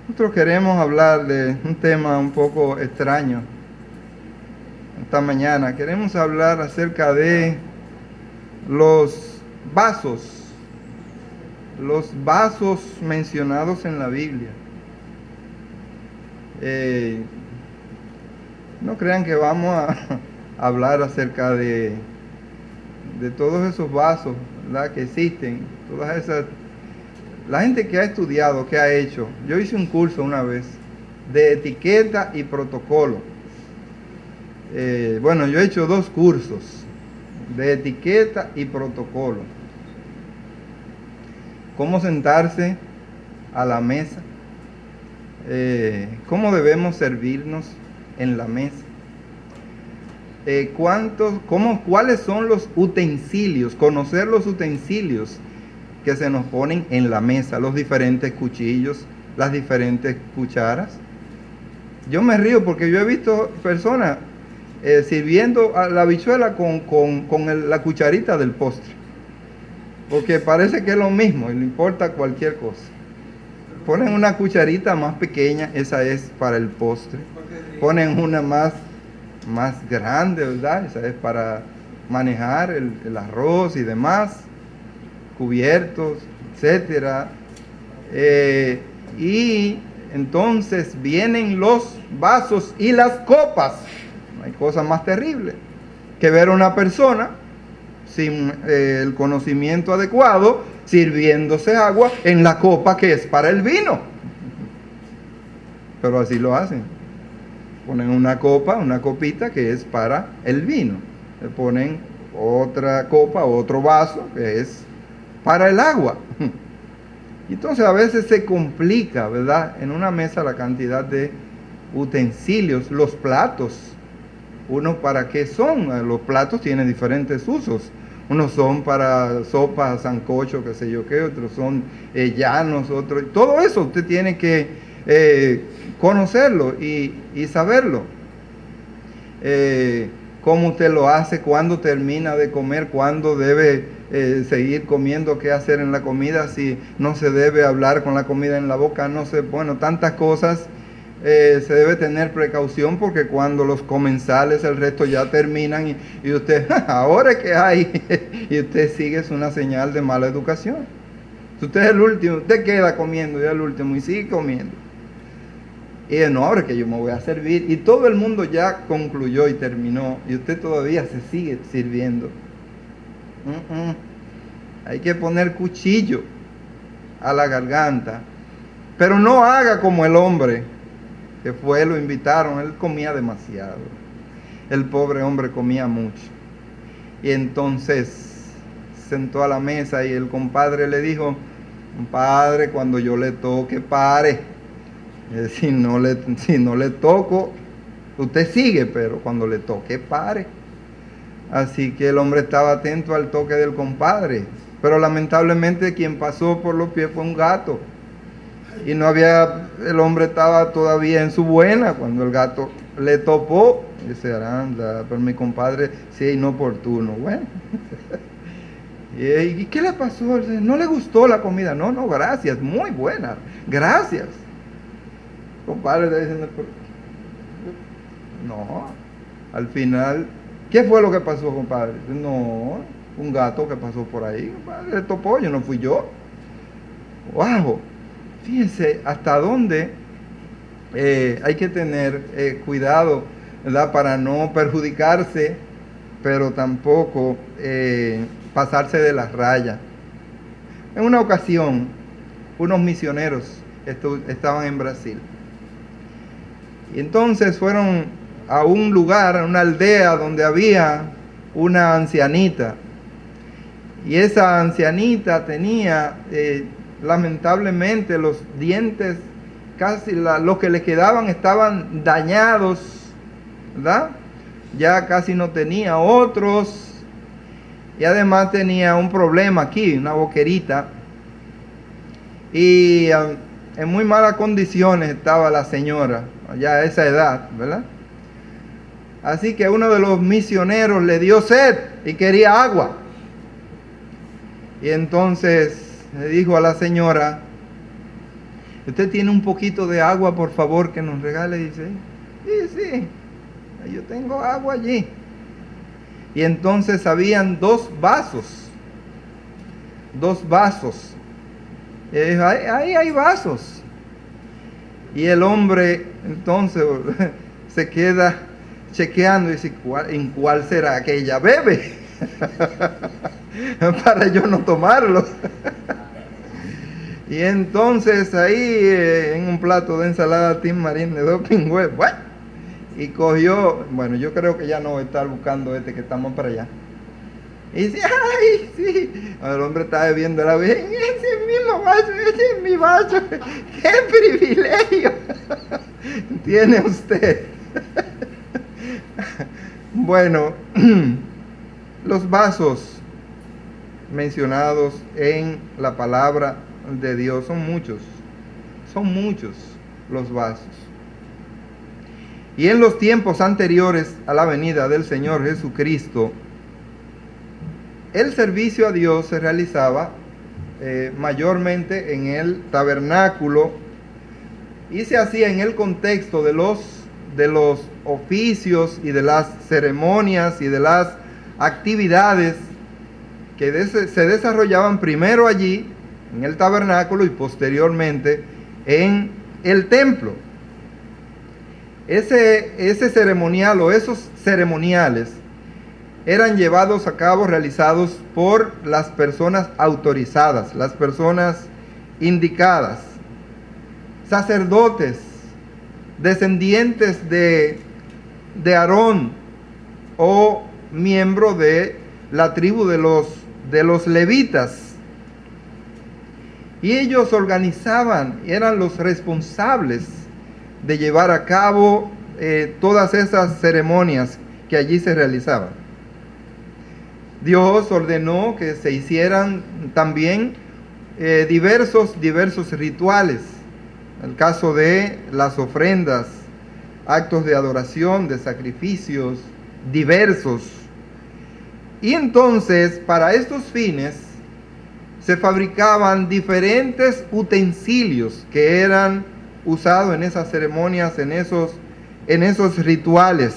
Nosotros queremos hablar de un tema un poco extraño esta mañana. Queremos hablar acerca de los vasos, los vasos mencionados en la Biblia. No crean que vamos a hablar acerca de todos esos vasos, ¿verdad?, que existen, todas esas. La gente que ha estudiado, que ha hecho, yo hice un curso una vez de etiqueta y protocolo. Bueno, yo he hecho 2 cursos de etiqueta y protocolo. Cómo sentarse a la mesa, cómo debemos servirnos en la mesa, cuáles son los utensilios, conocer los utensilios que se nos ponen en la mesa, los diferentes cuchillos, las diferentes cucharas. Yo me río porque yo he visto personas sirviendo a la habichuela con la cucharita del postre, porque parece que es lo mismo y le importa cualquier cosa. Ponen una cucharita más pequeña, esa es para el postre. Ponen una más grande, ¿verdad? Esa es para manejar el arroz y demás, cubiertos, etcétera. Y entonces vienen los vasos y las copas. No hay cosa más terrible que ver a una persona sin el conocimiento adecuado sirviéndose agua en la copa que es para el vino. Pero así lo hacen. Ponen una copita que es para el vino. Le ponen otra copa, otro vaso que es para el agua. Entonces a veces se complica, ¿verdad?, en una mesa la cantidad de utensilios, los platos. Uno, ¿para qué son? Los platos tienen diferentes usos. Unos son para sopa, sancocho, qué sé yo qué, otros son llanos, otros. Todo eso usted tiene que conocerlo y saberlo. Cómo usted lo hace, cuándo termina de comer, cuándo debe seguir comiendo, qué hacer en la comida, si no se debe hablar con la comida en la boca, no sé, bueno, tantas cosas. Se debe tener precaución porque cuando los comensales, el resto ya terminan y usted, ahora que hay, y usted sigue, es una señal de mala educación. Si usted es el último, usted queda comiendo ya el último y sigue comiendo. Y no, ahora que yo me voy a servir. Y todo el mundo ya concluyó y terminó. Y usted todavía se sigue sirviendo. Hay que poner cuchillo a la garganta. Pero no haga como el hombre que fue, lo invitaron. Él comía demasiado. El pobre hombre comía mucho. Y entonces sentó a la mesa y el compadre le dijo: compadre, cuando yo le toque, pare. Si no le toco, usted sigue, pero cuando le toque, pare. Así que el hombre estaba atento al toque del compadre, pero lamentablemente quien pasó por los pies fue un gato. Y el hombre estaba todavía en su buena cuando el gato le topó. Y dice: anda, pero mi compadre sí es inoportuno. Bueno. ¿Y qué le pasó? ¿No le gustó la comida? No, gracias, muy buena, gracias. Compadre está diciendo: no, al final, ¿qué fue lo que pasó, compadre? No, un gato que pasó por ahí, compadre, le topó, yo no fui yo. Wow, fíjense hasta dónde hay que tener cuidado, ¿verdad?, para no perjudicarse, pero tampoco pasarse de las rayas. En una ocasión, unos misioneros estaban en Brasil. Y entonces fueron a un lugar, a una aldea donde había una ancianita. Y esa ancianita tenía, lamentablemente, los dientes, casi los que le quedaban estaban dañados, ¿verdad? Ya casi no tenía otros. Y además tenía un problema aquí, una boquerita. Y en muy malas condiciones estaba la señora, ya a esa edad, ¿verdad? Así que uno de los misioneros le dio sed y quería agua. Y entonces le dijo a la señora: ¿Usted tiene un poquito de agua, por favor, que nos regale? Dice, sí, yo tengo agua allí. Y entonces habían dos vasos. Y dijo, ahí hay vasos. Y el hombre entonces se queda chequeando y dice, ¿en cuál será que ella bebe? Para yo no tomarlo. Y entonces ahí en un plato de ensalada Tim Marín de 2 pingües, y cogió, bueno, yo creo que ya no voy a estar buscando que estamos para allá. Y dice, ¡ay, sí! El hombre estaba bebiendo la Virgen, ese es mi vaso, ese es mi vaso. ¡Qué privilegio tiene usted! Bueno, los vasos mencionados en la palabra de Dios son muchos los vasos. Y en los tiempos anteriores a la venida del Señor Jesucristo, el servicio a Dios se realizaba mayormente en el tabernáculo y se hacía en el contexto de los oficios y de las ceremonias y de las actividades que se desarrollaban primero allí en el tabernáculo y posteriormente en el templo. Ese ceremonial o esos ceremoniales eran llevados a cabo, realizados por las personas autorizadas, las personas indicadas, sacerdotes, descendientes de Aarón o miembro de la tribu de los levitas. Y ellos organizaban, eran los responsables de llevar a cabo todas esas ceremonias que allí se realizaban. Dios ordenó que se hicieran también diversos rituales. El caso de las ofrendas, actos de adoración, de sacrificios diversos. Y entonces, para estos fines, se fabricaban diferentes utensilios que eran usados en esas ceremonias, en esos rituales.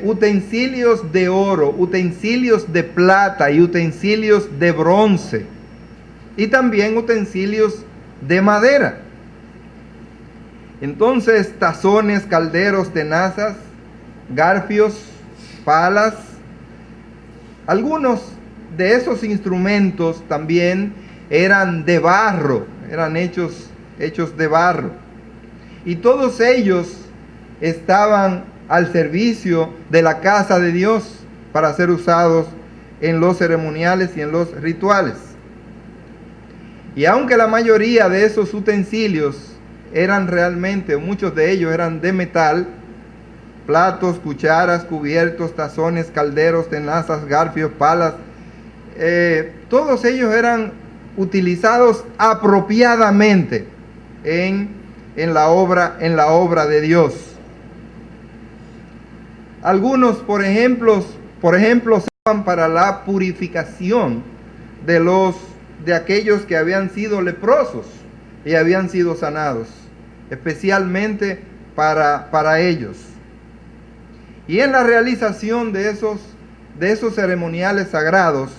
Utensilios de oro, utensilios de plata y utensilios de bronce. Y también utensilios de madera. Entonces, tazones, calderos, tenazas, garfios, palas. Algunos de esos instrumentos también eran de barro, eran hechos de barro. Y todos ellos estaban al servicio de la casa de Dios para ser usados en los ceremoniales y en los rituales. Y aunque la mayoría de esos utensilios eran realmente, muchos de ellos eran de metal, platos, cucharas, cubiertos, tazones, calderos, tenazas, garfios, palas, todos ellos eran utilizados apropiadamente en la obra de Dios. Algunos, por ejemplo, se usaban para la purificación de aquellos que habían sido leprosos y habían sido sanados, especialmente para ellos. Y en la realización de esos ceremoniales sagrados,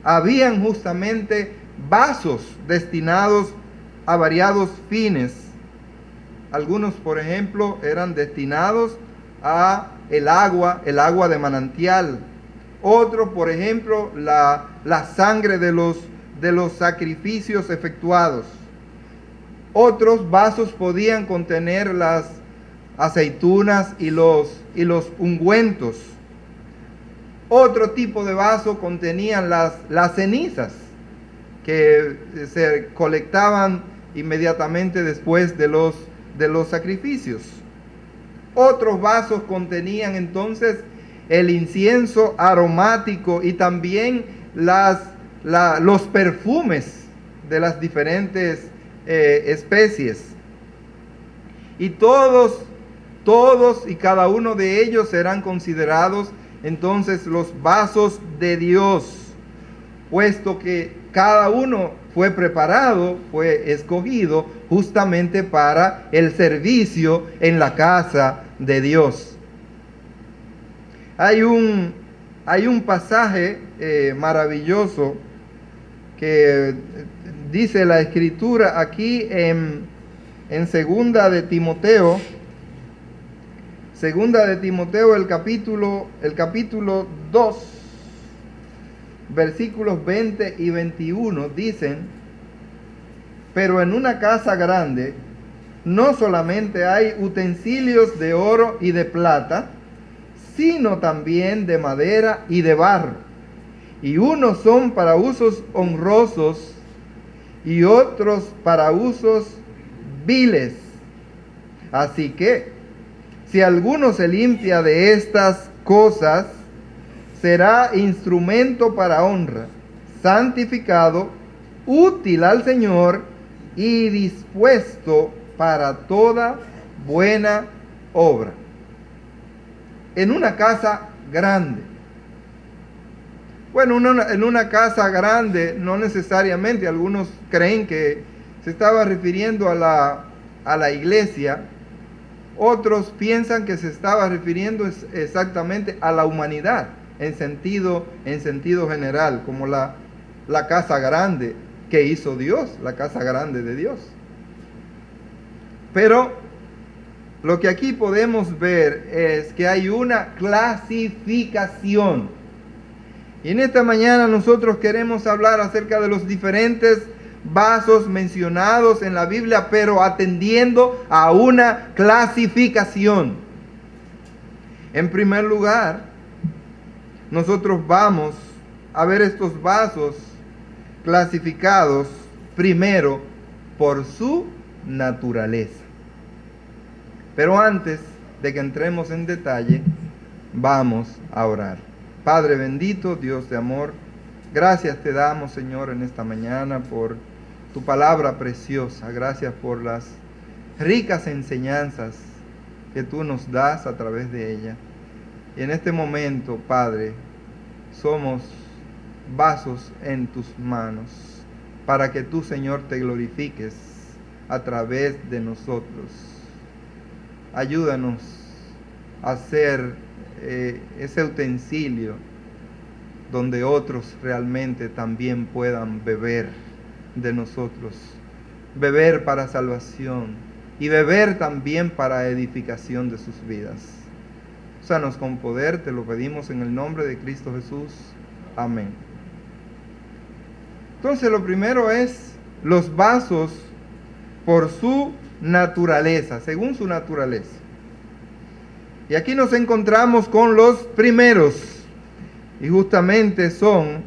habían justamente vasos destinados a variados fines. Algunos, por ejemplo, eran destinados a el agua de manantial. Otros, por ejemplo, la sangre de los sacrificios efectuados. Otros vasos podían contener las aceitunas y los ungüentos. Otro tipo de vaso contenían las cenizas que se colectaban inmediatamente después de los sacrificios. Otros vasos contenían entonces el incienso aromático y también los perfumes de las diferentes especies. Y todos y cada uno de ellos serán considerados entonces los vasos de Dios, puesto que cada uno fue preparado, fue escogido justamente para el servicio en la casa de Dios. Hay un pasaje maravilloso que dice la Escritura aquí en segunda de Timoteo, el capítulo 2, versículos 20 y 21 dicen: pero en una casa grande no solamente hay utensilios de oro y de plata, sino también de madera y de barro, y unos son para usos honrosos y otros para usos viles. Así que, si alguno se limpia de estas cosas, será instrumento para honra, santificado, útil al Señor y dispuesto para toda buena obra. En una casa grande. Bueno, en una casa grande no necesariamente, algunos creen que se estaba refiriendo a la iglesia, otros piensan que se estaba refiriendo exactamente a la humanidad en sentido general, como la casa grande que hizo Dios, la casa grande de Dios. Pero lo que aquí podemos ver es que hay una clasificación. Y en esta mañana nosotros queremos hablar acerca de los diferentes vasos mencionados en la Biblia, pero atendiendo a una clasificación. En primer lugar, nosotros vamos a ver estos vasos clasificados primero por su naturaleza. Pero antes de que entremos en detalle, vamos a orar. Padre bendito, Dios de amor, gracias te damos, Señor, en esta mañana por tu palabra preciosa. Gracias por las ricas enseñanzas que tú nos das a través de ella. Y en este momento, Padre, somos vasos en tus manos para que tú, Señor, te glorifiques a través de nosotros. Ayúdanos a ser ese utensilio donde otros realmente también puedan beber de nosotros, beber para salvación y beber también para edificación de sus vidas. Úsanos con poder, te lo pedimos en el nombre de Cristo Jesús. Amén. Entonces, lo primero es los vasos por su naturaleza, según su naturaleza. Y aquí nos encontramos con los primeros, y justamente son,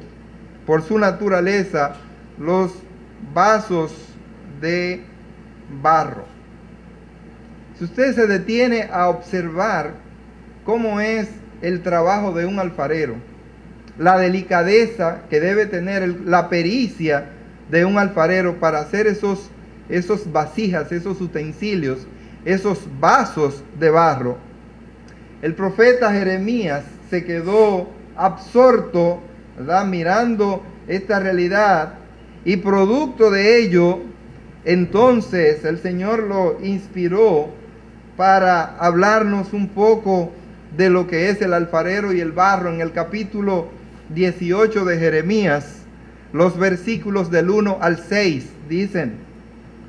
por su naturaleza, los vasos de barro. Si usted se detiene a observar cómo es el trabajo de un alfarero, la delicadeza que debe tener, la pericia de un alfarero para hacer esos vasijas, esos utensilios, esos vasos de barro, el profeta Jeremías se quedó absorto, ¿verdad?, mirando esta realidad, y producto de ello, entonces el Señor lo inspiró para hablarnos un poco de lo que es el alfarero y el barro. En el capítulo 18 de Jeremías, los versículos del 1 al 6 dicen: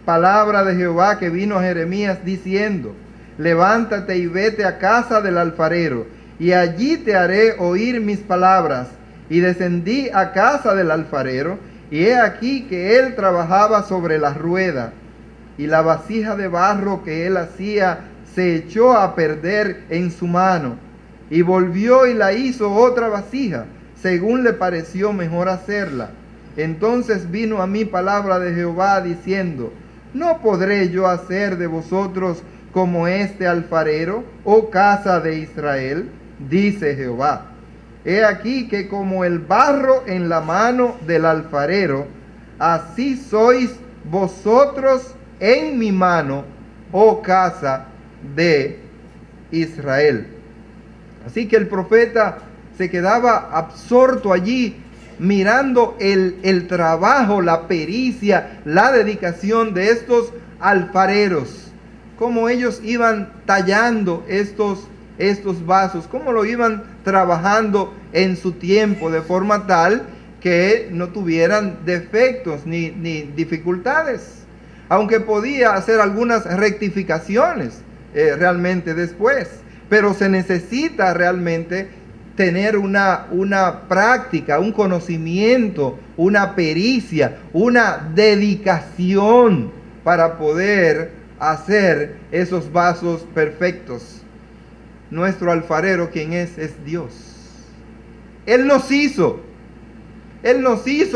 palabra de Jehová que vino a Jeremías diciendo: levántate y vete a casa del alfarero, y allí te haré oír mis palabras. Y descendí a casa del alfarero, y he aquí que él trabajaba sobre la rueda, y la vasija de barro que él hacía se echó a perder en su mano. Y volvió y la hizo otra vasija, según le pareció mejor hacerla. Entonces vino a mí palabra de Jehová diciendo: ¿no podré yo hacer de vosotros como este alfarero, oh casa de Israel? Dice Jehová. He aquí que como el barro en la mano del alfarero, así sois vosotros en mi mano, oh casa de Israel. Así que el profeta se quedaba absorto allí, mirando el trabajo, la pericia, la dedicación de estos alfareros, cómo ellos iban tallando estos vasos, cómo lo iban trabajando en su tiempo de forma tal que no tuvieran defectos ni dificultades, aunque podía hacer algunas rectificaciones realmente después, pero se necesita realmente tener una práctica, un conocimiento, una pericia, una dedicación para poder hacer esos vasos perfectos. Nuestro alfarero, ¿quién es? Es Dios. Él nos hizo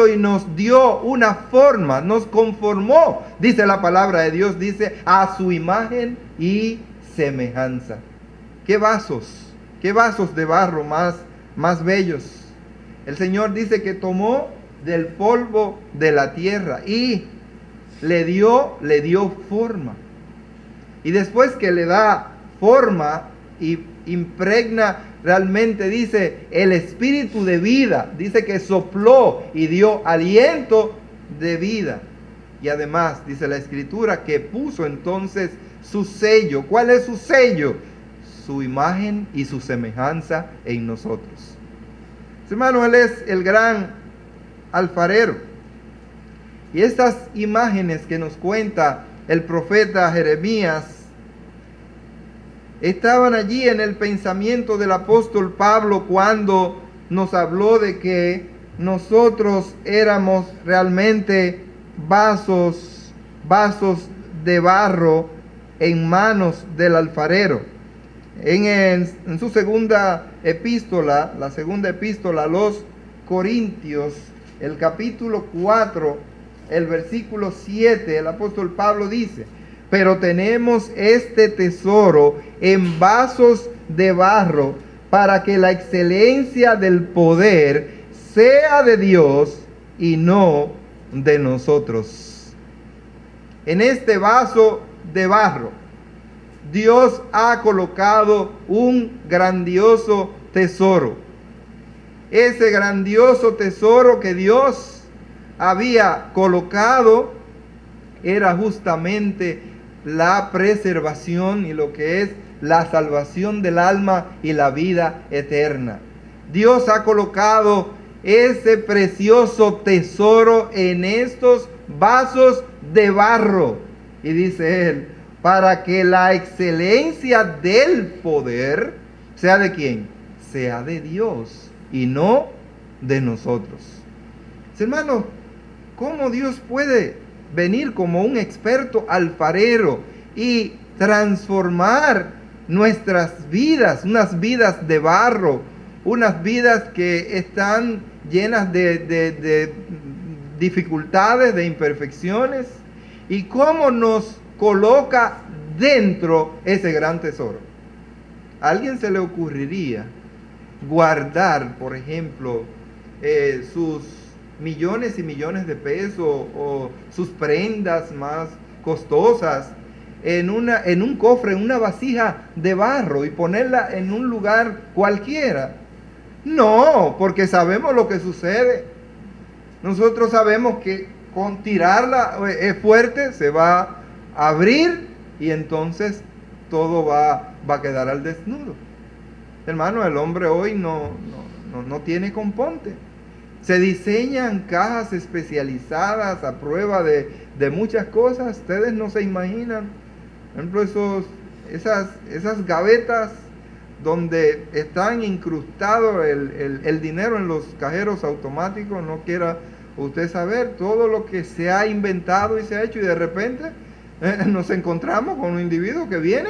y nos dio una forma, nos conformó, dice la palabra de Dios, dice, a su imagen y semejanza. ¿Qué vasos de barro más bellos? El Señor dice que tomó del polvo de la tierra y le dio forma. Y después que le da forma y impregna realmente, dice, el espíritu de vida, dice que sopló y dio aliento de vida. Y además, dice la Escritura, que puso entonces su sello. ¿Cuál es su sello? Su imagen y su semejanza en nosotros. Hermano, Él es el gran alfarero. Y estas imágenes que nos cuenta el profeta Jeremías estaban allí en el pensamiento del apóstol Pablo cuando nos habló de que nosotros éramos realmente vasos de barro en manos del alfarero. En su segunda epístola, la segunda epístola a los Corintios, el capítulo 4, el versículo 7, el apóstol Pablo dice: pero tenemos este tesoro en vasos de barro, para que la excelencia del poder sea de Dios y no de nosotros. En este vaso de barro, Dios ha colocado un grandioso tesoro. Ese grandioso tesoro que Dios había colocado era justamente la preservación y lo que es la salvación del alma y la vida eterna. Dios ha colocado ese precioso tesoro en estos vasos de barro. Y dice Él, para que la excelencia del poder sea de quién, sea de Dios y no de nosotros. Hermanos, ¿cómo Dios puede venir como un experto alfarero y transformar nuestras vidas, unas vidas de barro, unas vidas que están llenas de dificultades, de imperfecciones? ¿Y cómo nos coloca dentro ese gran tesoro? ¿A alguien se le ocurriría guardar, por ejemplo, sus millones y millones de pesos o sus prendas más costosas en un cofre, en una vasija de barro y ponerla en un lugar cualquiera? No, porque sabemos lo que sucede. Nosotros sabemos que con tirarla fuerte se va a abrir y entonces todo va a quedar al desnudo. Hermano, el hombre hoy no tiene componte. Se diseñan cajas especializadas a prueba de muchas cosas. Ustedes no se imaginan. Por ejemplo, esas gavetas donde están incrustados el dinero en los cajeros automáticos. No quiera usted saber todo lo que se ha inventado y se ha hecho, y de repente nos encontramos con un individuo que viene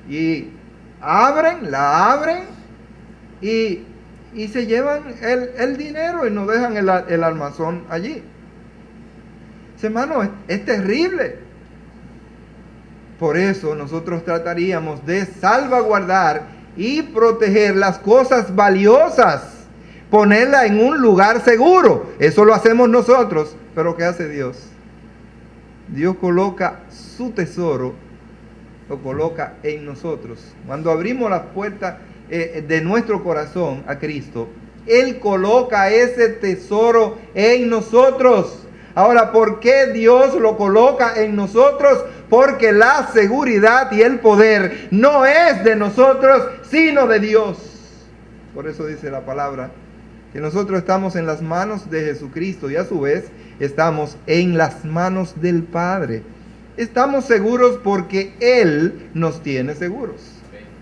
y la abren y se llevan el dinero y nos dejan el almazón allí. Hermano, es terrible. Por eso nosotros trataríamos de salvaguardar y proteger las cosas valiosas, ponerla en un lugar seguro. Eso lo hacemos nosotros, pero ¿qué hace Dios? Dios coloca su tesoro, lo coloca en nosotros. Cuando abrimos las puertas de nuestro corazón a Cristo, Él coloca ese tesoro en nosotros. Ahora, ¿por qué Dios lo coloca en nosotros? Porque la seguridad y el poder no es de nosotros, sino de Dios. Por eso dice la palabra que nosotros estamos en las manos de Jesucristo y a su vez estamos en las manos del Padre. Estamos seguros porque Él nos tiene seguros.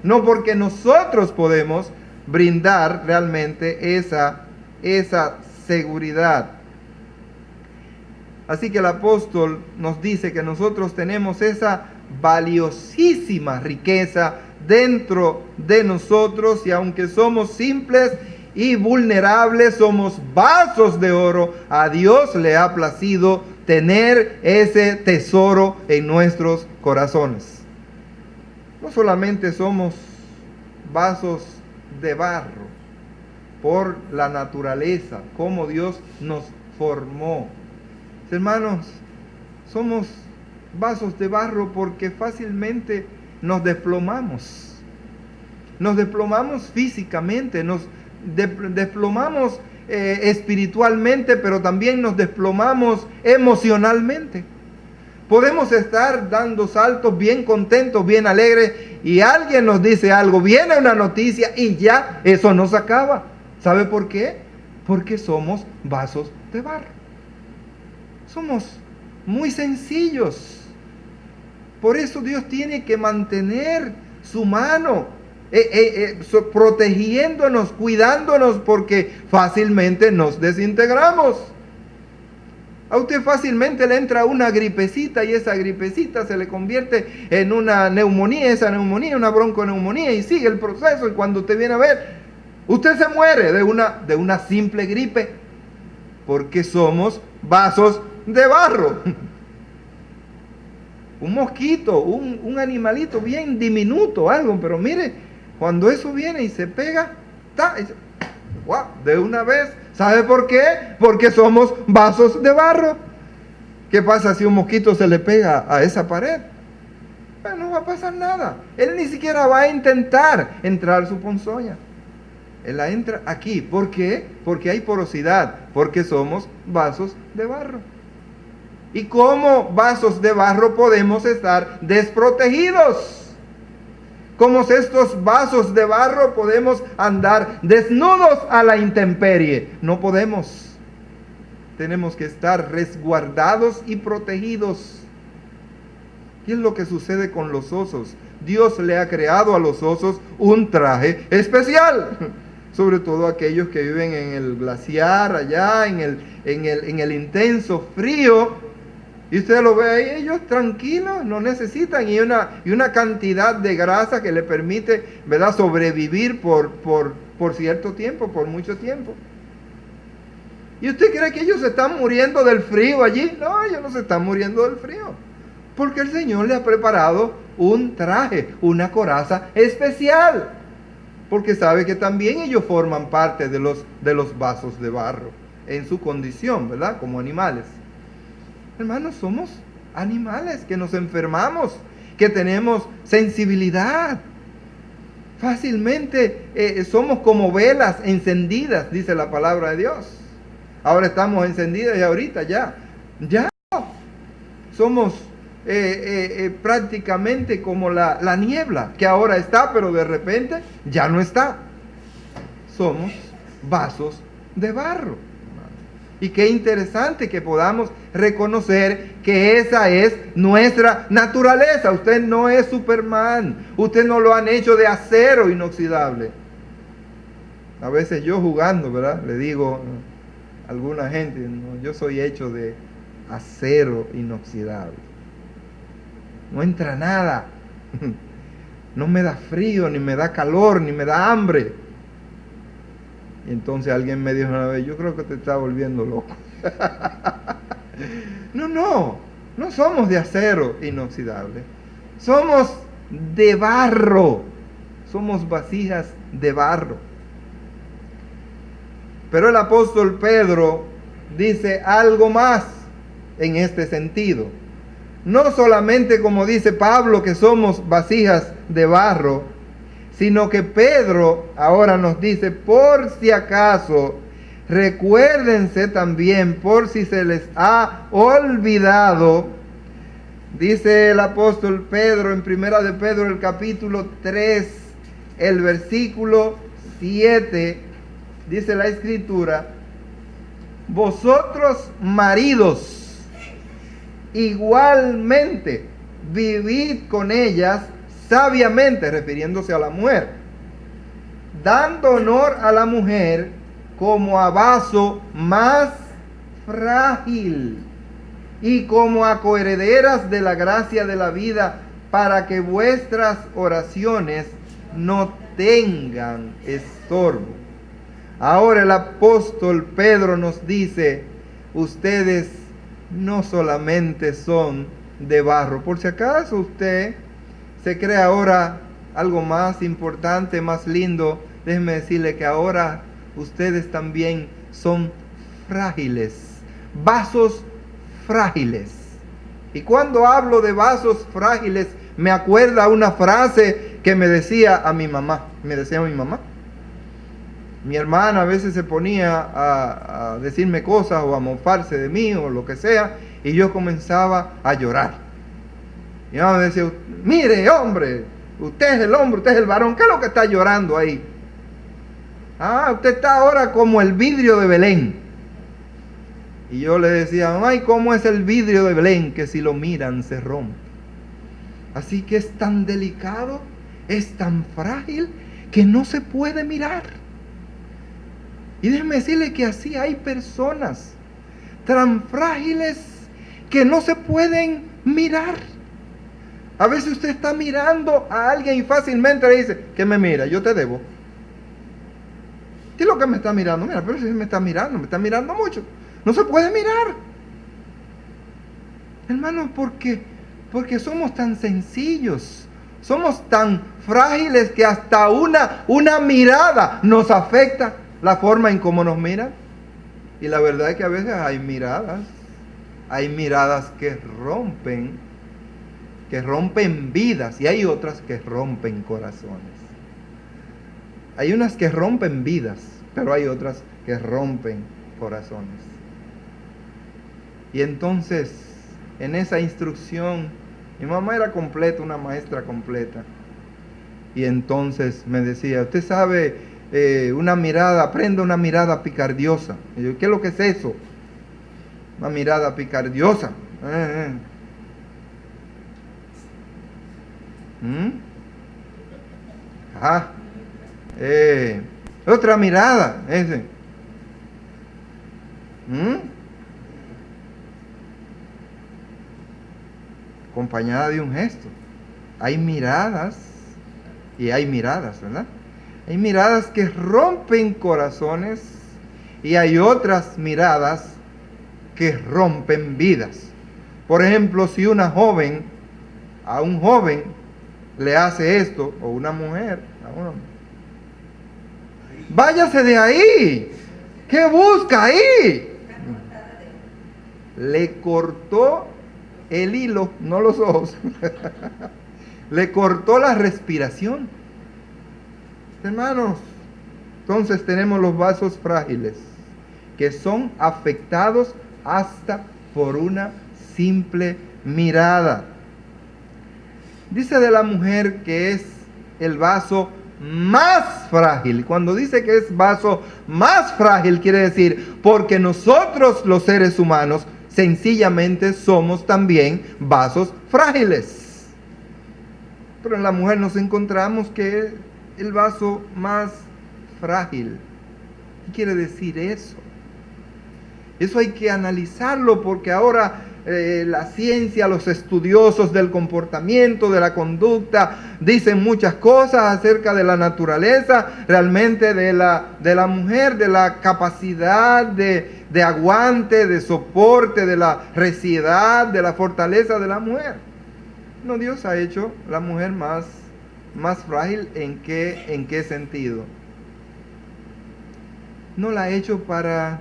No porque nosotros podemos brindar realmente esa seguridad. Así que el apóstol nos dice que nosotros tenemos esa valiosísima riqueza dentro de nosotros y aunque somos simples y vulnerables, somos vasos de oro, a Dios le ha placido tener ese tesoro en nuestros corazones. No solamente somos vasos de barro por la naturaleza, como Dios nos formó. Hermanos, somos vasos de barro porque fácilmente nos desplomamos. Nos desplomamos físicamente, nos desplomamos espiritualmente, pero también nos desplomamos emocionalmente. Podemos estar dando saltos bien contentos, bien alegres, y alguien nos dice algo, viene una noticia y ya eso nos acaba. ¿Sabe por qué? Porque somos vasos de barro. Somos muy sencillos. Por eso Dios tiene que mantener su mano, protegiéndonos, cuidándonos, porque fácilmente nos desintegramos. A usted fácilmente le entra una gripecita y esa gripecita se le convierte en una neumonía, esa neumonía, una bronconeumonía, y sigue el proceso, y cuando usted viene a ver, usted se muere de una simple gripe, porque somos vasos de barro. Un mosquito, un animalito bien diminuto, algo, pero mire, cuando eso viene y se pega, ¡guau!, de una vez. ¿Sabe por qué? Porque somos vasos de barro. ¿Qué pasa si un mosquito se le pega a esa pared? Pues no va a pasar nada. Él ni siquiera va a intentar entrar su ponzoña. Él la entra aquí. ¿Por qué? Porque hay porosidad, porque somos vasos de barro. ¿Y cómo vasos de barro podemos estar desprotegidos? Como estos vasos de barro podemos andar desnudos a la intemperie. No podemos. Tenemos que estar resguardados y protegidos. ¿Qué es lo que sucede con los osos? Dios le ha creado a los osos un traje especial. Sobre todo aquellos que viven en el glaciar, allá en el intenso frío. Y usted lo ve ahí, ellos tranquilos, no necesitan, y una cantidad de grasa que le permite, ¿verdad?, sobrevivir por cierto tiempo, por mucho tiempo. ¿Y usted cree que ellos se están muriendo del frío allí? No, ellos no se están muriendo del frío, porque el Señor le ha preparado un traje, una coraza especial, porque sabe que también ellos forman parte de los vasos de barro, en su condición, ¿verdad?, como animales. Hermanos, somos animales que nos enfermamos, que tenemos sensibilidad. Fácilmente somos como velas encendidas, dice la palabra de Dios. Ahora estamos encendidas y ahorita ya somos prácticamente como la niebla, que ahora está, pero de repente ya no está. Somos vasos de barro. Y qué interesante que podamos reconocer que esa es nuestra naturaleza. Usted no es Superman. Usted no lo han hecho de acero inoxidable. A veces yo jugando, ¿verdad?, le digo a alguna gente, no, yo soy hecho de acero inoxidable. No entra nada. No me da frío, ni me da calor, ni me da hambre. Y entonces alguien me dijo una vez, yo creo que te está volviendo loco. No somos de acero inoxidable. Somos de barro. Somos vasijas de barro. Pero el apóstol Pedro dice algo más en este sentido. No solamente como dice Pablo que somos vasijas de barro, sino que Pedro ahora nos dice, por si acaso, recuérdense también, por si se les ha olvidado, dice el apóstol Pedro en Primera de Pedro, el capítulo 3, el versículo 7, dice la Escritura, vosotros maridos, igualmente, vivid con ellas sabiamente, refiriéndose a la mujer, dando honor a la mujer como a vaso más frágil y como a coherederas de la gracia de la vida, para que vuestras oraciones no tengan estorbo. Ahora el apóstol Pedro nos dice, ustedes no solamente son de barro. Por si acaso usted se cree ahora algo más importante, más lindo, déjeme decirle que ahora ustedes también son frágiles, vasos frágiles. Y cuando hablo de vasos frágiles, me acuerda una frase que me decía a mi mamá. Mi hermana a veces se ponía a decirme cosas o a mofarse de mí o lo que sea, y yo comenzaba a llorar. Y mi mamá me decía, mire hombre, usted es el hombre, usted es el varón, ¿qué es lo que está llorando ahí? Ah, usted está ahora como el vidrio de Belén. Y yo le decía, mamá, ¿y cómo es el vidrio de Belén? Que si lo miran se rompe. Así que es tan delicado, es tan frágil, que no se puede mirar. Y déjeme decirle que así hay personas tan frágiles que no se pueden mirar. A veces usted está mirando a alguien y fácilmente le dice, ¿qué me mira? Yo te debo. ¿Qué es lo que me está mirando? Mira, pero si me está mirando mucho. No se puede mirar. Hermano, porque somos tan sencillos, somos tan frágiles que hasta una mirada nos afecta la forma en cómo nos miran. Y la verdad es que a veces hay miradas que rompen vidas, y hay otras que rompen corazones. Hay unas que rompen vidas, pero hay otras que rompen corazones. Y entonces, en esa instrucción, mi mamá era completa, una maestra completa. Y entonces me decía, usted sabe, una mirada, aprenda una mirada picardiosa. Y yo, ¿qué es lo que es eso? Una mirada picardiosa. Otra mirada, ese. Acompañada de un gesto. Hay miradas y hay miradas, ¿verdad? Hay miradas que rompen corazones y hay otras miradas que rompen vidas. Por ejemplo, si a un joven le hace esto, o una mujer, váyase de ahí. ¿Qué busca ahí? Le cortó el hilo, no los ojos. Le cortó la respiración. Hermanos, entonces tenemos los vasos frágiles que son afectados hasta por una simple mirada. Dice de la mujer que es el vaso más frágil. Cuando dice que es vaso más frágil, quiere decir porque nosotros los seres humanos sencillamente somos también vasos frágiles. Pero en la mujer nos encontramos que es el vaso más frágil. ¿Qué quiere decir eso? Eso hay que analizarlo porque ahora la ciencia, los estudiosos del comportamiento, de la conducta, dicen muchas cosas acerca de la naturaleza, realmente de la mujer, de la capacidad de aguante, de soporte, de la resiedad, de la fortaleza de la mujer. No, Dios ha hecho la mujer más frágil. ¿En qué sentido? No la ha hecho para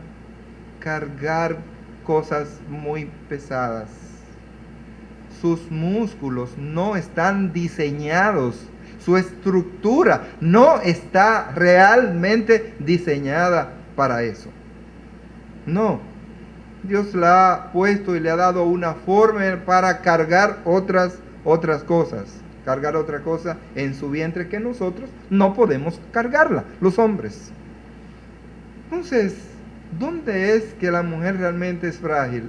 cargar cosas muy pesadas. Sus músculos no están diseñados, su estructura no está realmente diseñada para eso. No, Dios la ha puesto y le ha dado una forma para cargar otras cosas, cargar otra cosa en su vientre que nosotros no podemos cargarla, los hombres. Entonces, ¿dónde es que la mujer realmente es frágil?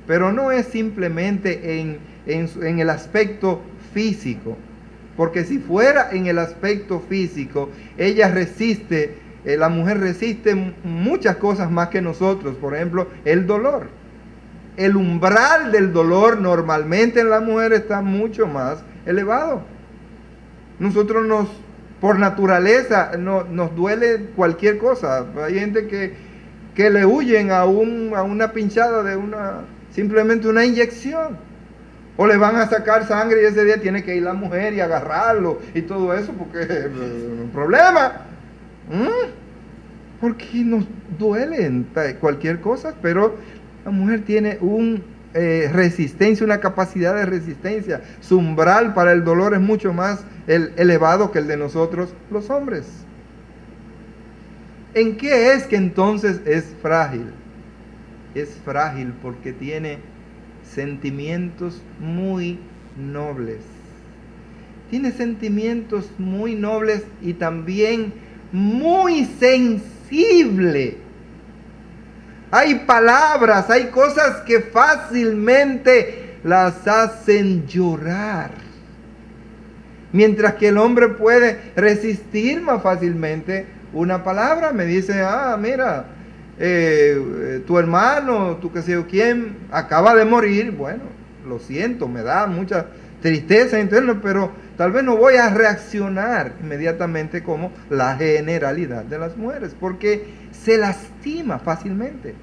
Pero no es simplemente en el aspecto físico, porque si fuera en el aspecto físico, ella resiste, la mujer resiste muchas cosas más que nosotros. Por ejemplo, el dolor. El umbral del dolor normalmente en la mujer está mucho más elevado. Nosotros por naturaleza, nos duele cualquier cosa. Hay gente que le huyen a una pinchada de simplemente una inyección. O le van a sacar sangre y ese día tiene que ir la mujer y agarrarlo y todo eso porque es un problema. Porque nos duele cualquier cosa, pero la mujer tiene resistencia, una capacidad de resistencia. Su umbral para el dolor es mucho más elevado que el de nosotros los hombres. ¿En qué es que entonces es frágil? Es frágil porque tiene sentimientos muy nobles. Tiene sentimientos muy nobles y también muy sensible. Hay palabras, hay cosas que fácilmente las hacen llorar. Mientras que el hombre puede resistir más fácilmente una palabra. Me dice, mira, tu hermano, tu que sé yo quién, acaba de morir. Bueno, lo siento, me da mucha tristeza interna, pero tal vez no voy a reaccionar inmediatamente como la generalidad de las mujeres, porque se lastima fácilmente.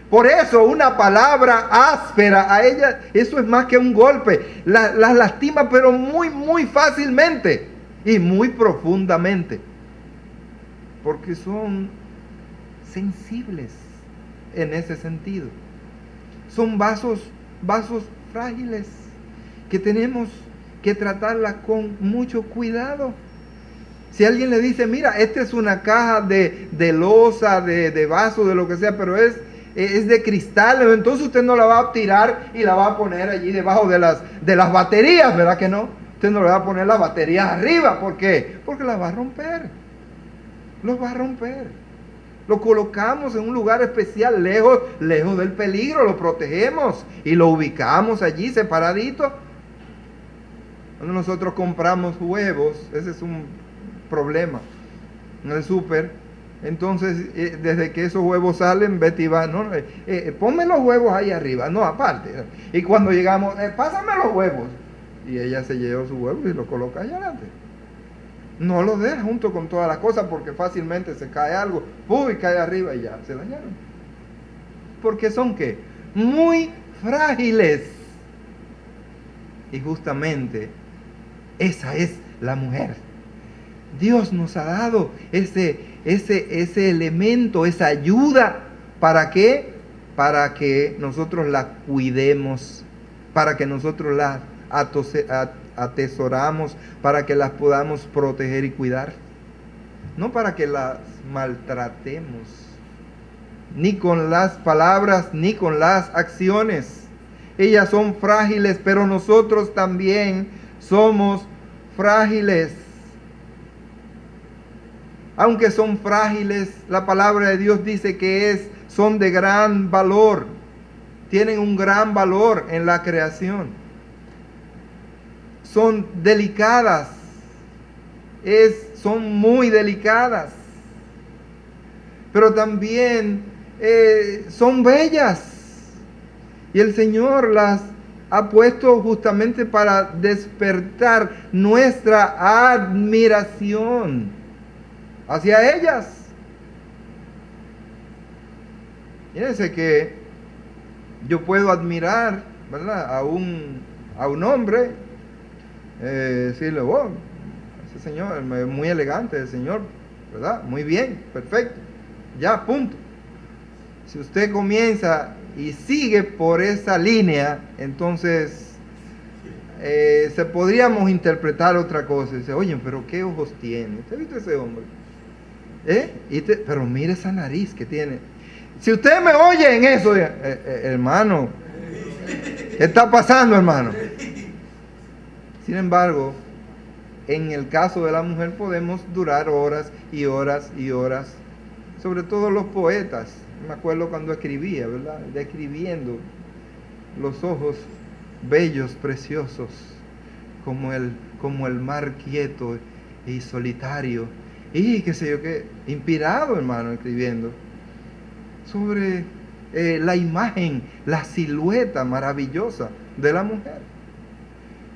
Por eso una palabra áspera a ella, eso es más que un golpe, las lastima, pero muy, muy fácilmente y muy profundamente, porque son sensibles en ese sentido. Son vasos frágiles que tenemos que tratarla con mucho cuidado. Si alguien le dice, mira, esta es una caja de loza, de vaso, de lo que sea, pero es de cristal, entonces usted no la va a tirar y la va a poner allí debajo de las baterías, ¿verdad que no? Usted no le va a poner las baterías arriba. ¿Por qué? Porque las va a romper. Los va a romper. Lo colocamos en un lugar especial, lejos del peligro, lo protegemos y lo ubicamos allí separadito. Cuando nosotros compramos huevos, ese es un problema en el súper. Entonces, desde que esos huevos salen, Betty va, no, ponme los huevos ahí arriba, no, aparte. Y cuando llegamos, pásame los huevos. Y ella se lleva sus huevos y los coloca allá adelante. No los deja junto con todas las cosas porque fácilmente se cae algo, y cae arriba y ya se dañaron. Porque son ¿qué? Muy frágiles. Y justamente esa es la mujer. Dios nos ha dado ese elemento, esa ayuda. ¿Para qué? Para que nosotros la cuidemos, para que nosotros la atesoramos, para que las podamos proteger y cuidar. No para que las maltratemos, ni con las palabras, ni con las acciones. Ellas son frágiles, pero nosotros también somos frágiles. Aunque son frágiles, la palabra de Dios dice que son de gran valor. Tienen un gran valor en la creación. Son delicadas. Son muy delicadas. Pero también son bellas. Y el Señor las ha puesto justamente para despertar nuestra admiración hacia ellas. Fíjense que yo puedo admirar, ¿verdad?, a un hombre, decirle, ese señor es muy elegante, el señor, ¿verdad? Muy bien, perfecto, ya, punto. Si usted comienza y sigue por esa línea, entonces se podríamos interpretar otra cosa. Dice, oye, pero ¿qué ojos tiene? ¿Usted ha visto ese hombre? Pero mire esa nariz que tiene. Si usted me oye en eso, hermano, ¿qué está pasando, hermano? Sin embargo, en el caso de la mujer podemos durar horas y horas y horas. Sobre todo los poetas. Me acuerdo cuando escribía, ¿verdad? Describiendo los ojos bellos, preciosos, como el mar quieto y solitario. Y qué sé yo, qué inspirado, hermano, escribiendo sobre la imagen, la silueta maravillosa de la mujer.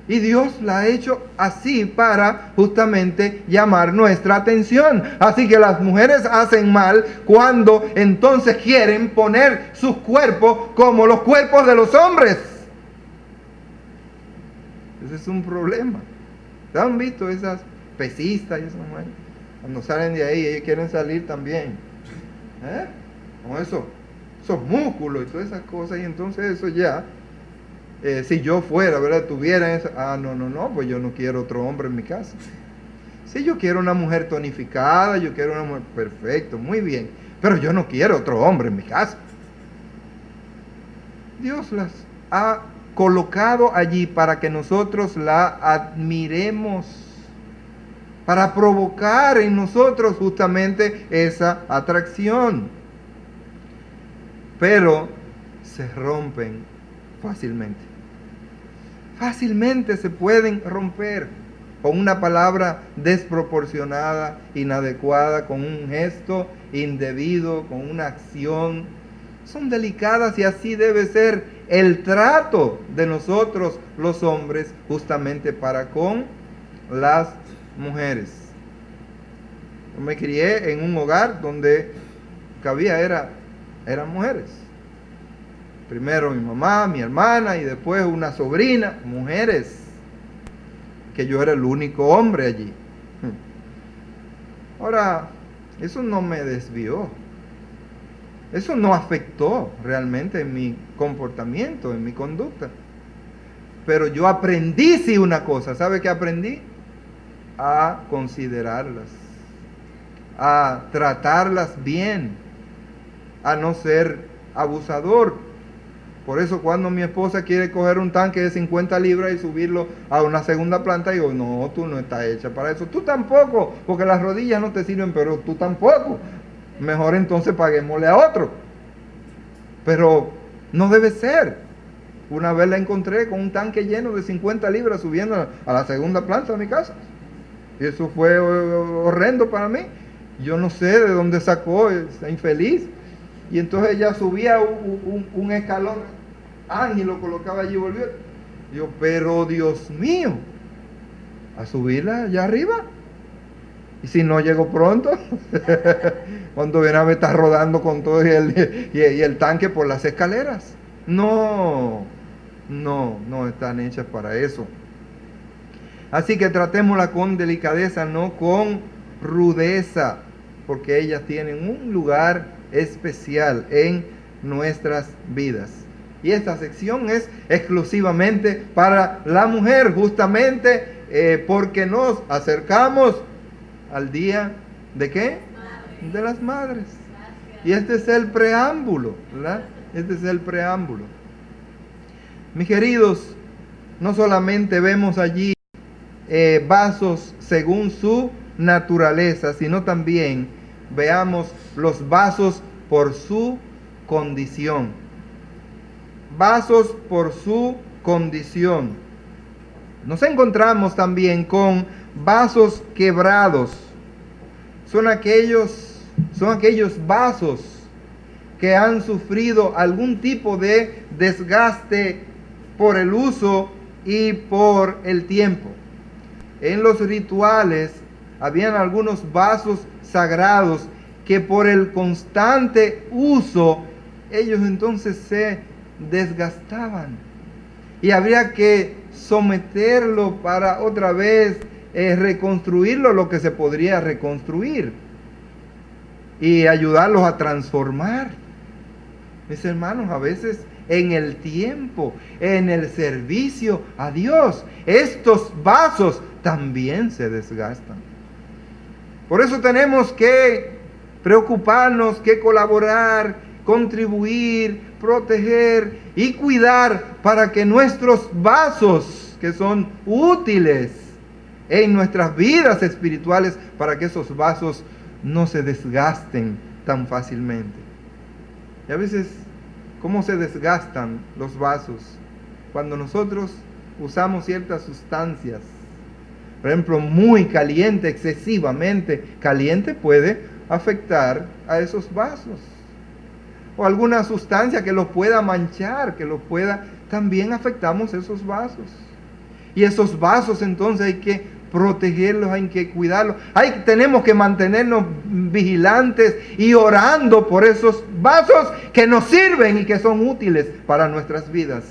Y Dios la ha hecho así para justamente llamar nuestra atención. Así que las mujeres hacen mal cuando entonces quieren poner sus cuerpos como los cuerpos de los hombres. Ese es un problema. ¿Se han visto esas pesistas y esas mujeres? Cuando salen de ahí, ellos quieren salir también. Con esos músculos y todas esas cosas. Y entonces eso ya... si yo fuera, ¿verdad? Tuviera eso, no, pues yo no quiero otro hombre en mi casa. Si yo quiero una mujer tonificada, yo quiero una mujer, perfecto, muy bien, pero yo no quiero otro hombre en mi casa. Dios las ha colocado allí para que nosotros la admiremos, para provocar en nosotros justamente esa atracción. Pero se rompen fácilmente. Fácilmente se pueden romper con una palabra desproporcionada, inadecuada, con un gesto indebido, con una acción. Son delicadas y así debe ser el trato de nosotros los hombres justamente para con las mujeres. Yo me crié en un hogar donde cabía eran mujeres. Primero mi mamá, mi hermana y después una sobrina, mujeres, que yo era el único hombre allí. Ahora, eso no me desvió, eso no afectó realmente en mi comportamiento, en mi conducta. Pero yo aprendí sí una cosa, ¿sabe qué aprendí? A considerarlas, a tratarlas bien, a no ser abusador. Por eso cuando mi esposa quiere coger un tanque de 50 libras y subirlo a una segunda planta, digo, no, tú no estás hecha para eso. Tú tampoco, porque las rodillas no te sirven, pero tú tampoco. Mejor entonces paguémosle a otro. Pero no debe ser. Una vez la encontré con un tanque lleno de 50 libras subiendo a la segunda planta de mi casa. Y eso fue horrendo para mí. Yo no sé de dónde sacó esa infeliz. Y entonces ella subía un escalón, y lo colocaba allí y volvió. Yo, pero Dios mío, a subirla allá arriba. Y si no llego pronto, cuando viene a ver está rodando con todo y el tanque por las escaleras. No están hechas para eso. Así que tratémosla con delicadeza, no con rudeza, porque ellas tienen un lugar especial en nuestras vidas. Y esta sección es exclusivamente para la mujer, justamente porque nos acercamos al día ¿de qué? De las madres. Y este es el preámbulo, ¿verdad? Este es el preámbulo. Mis queridos, no solamente vemos allí vasos según su naturaleza, sino también veamos los vasos por su condición. Vasos por su condición. Nos encontramos también con vasos quebrados. Son aquellos vasos que han sufrido algún tipo de desgaste por el uso y por el tiempo. En los rituales habían algunos vasos sagrados que por el constante uso ellos entonces se desgastaban y habría que someterlo para otra vez reconstruirlo lo que se podría reconstruir y ayudarlos a transformar. Mis hermanos, a veces en el tiempo, en el servicio a Dios. Estos vasos también se desgastan. Por eso tenemos que preocuparnos, que colaborar, contribuir, proteger y cuidar para que nuestros vasos, que son útiles en nuestras vidas espirituales, para que esos vasos no se desgasten tan fácilmente. Y a veces, ¿cómo se desgastan los vasos? Cuando nosotros usamos ciertas sustancias, por ejemplo, muy caliente, excesivamente caliente, puede afectar a esos vasos. O alguna sustancia que los pueda manchar, que los pueda, también afectamos esos vasos. Y esos vasos entonces hay que protegerlos, hay que cuidarlos. Tenemos que mantenernos vigilantes y orando por esos vasos que nos sirven y que son útiles para nuestras vidas,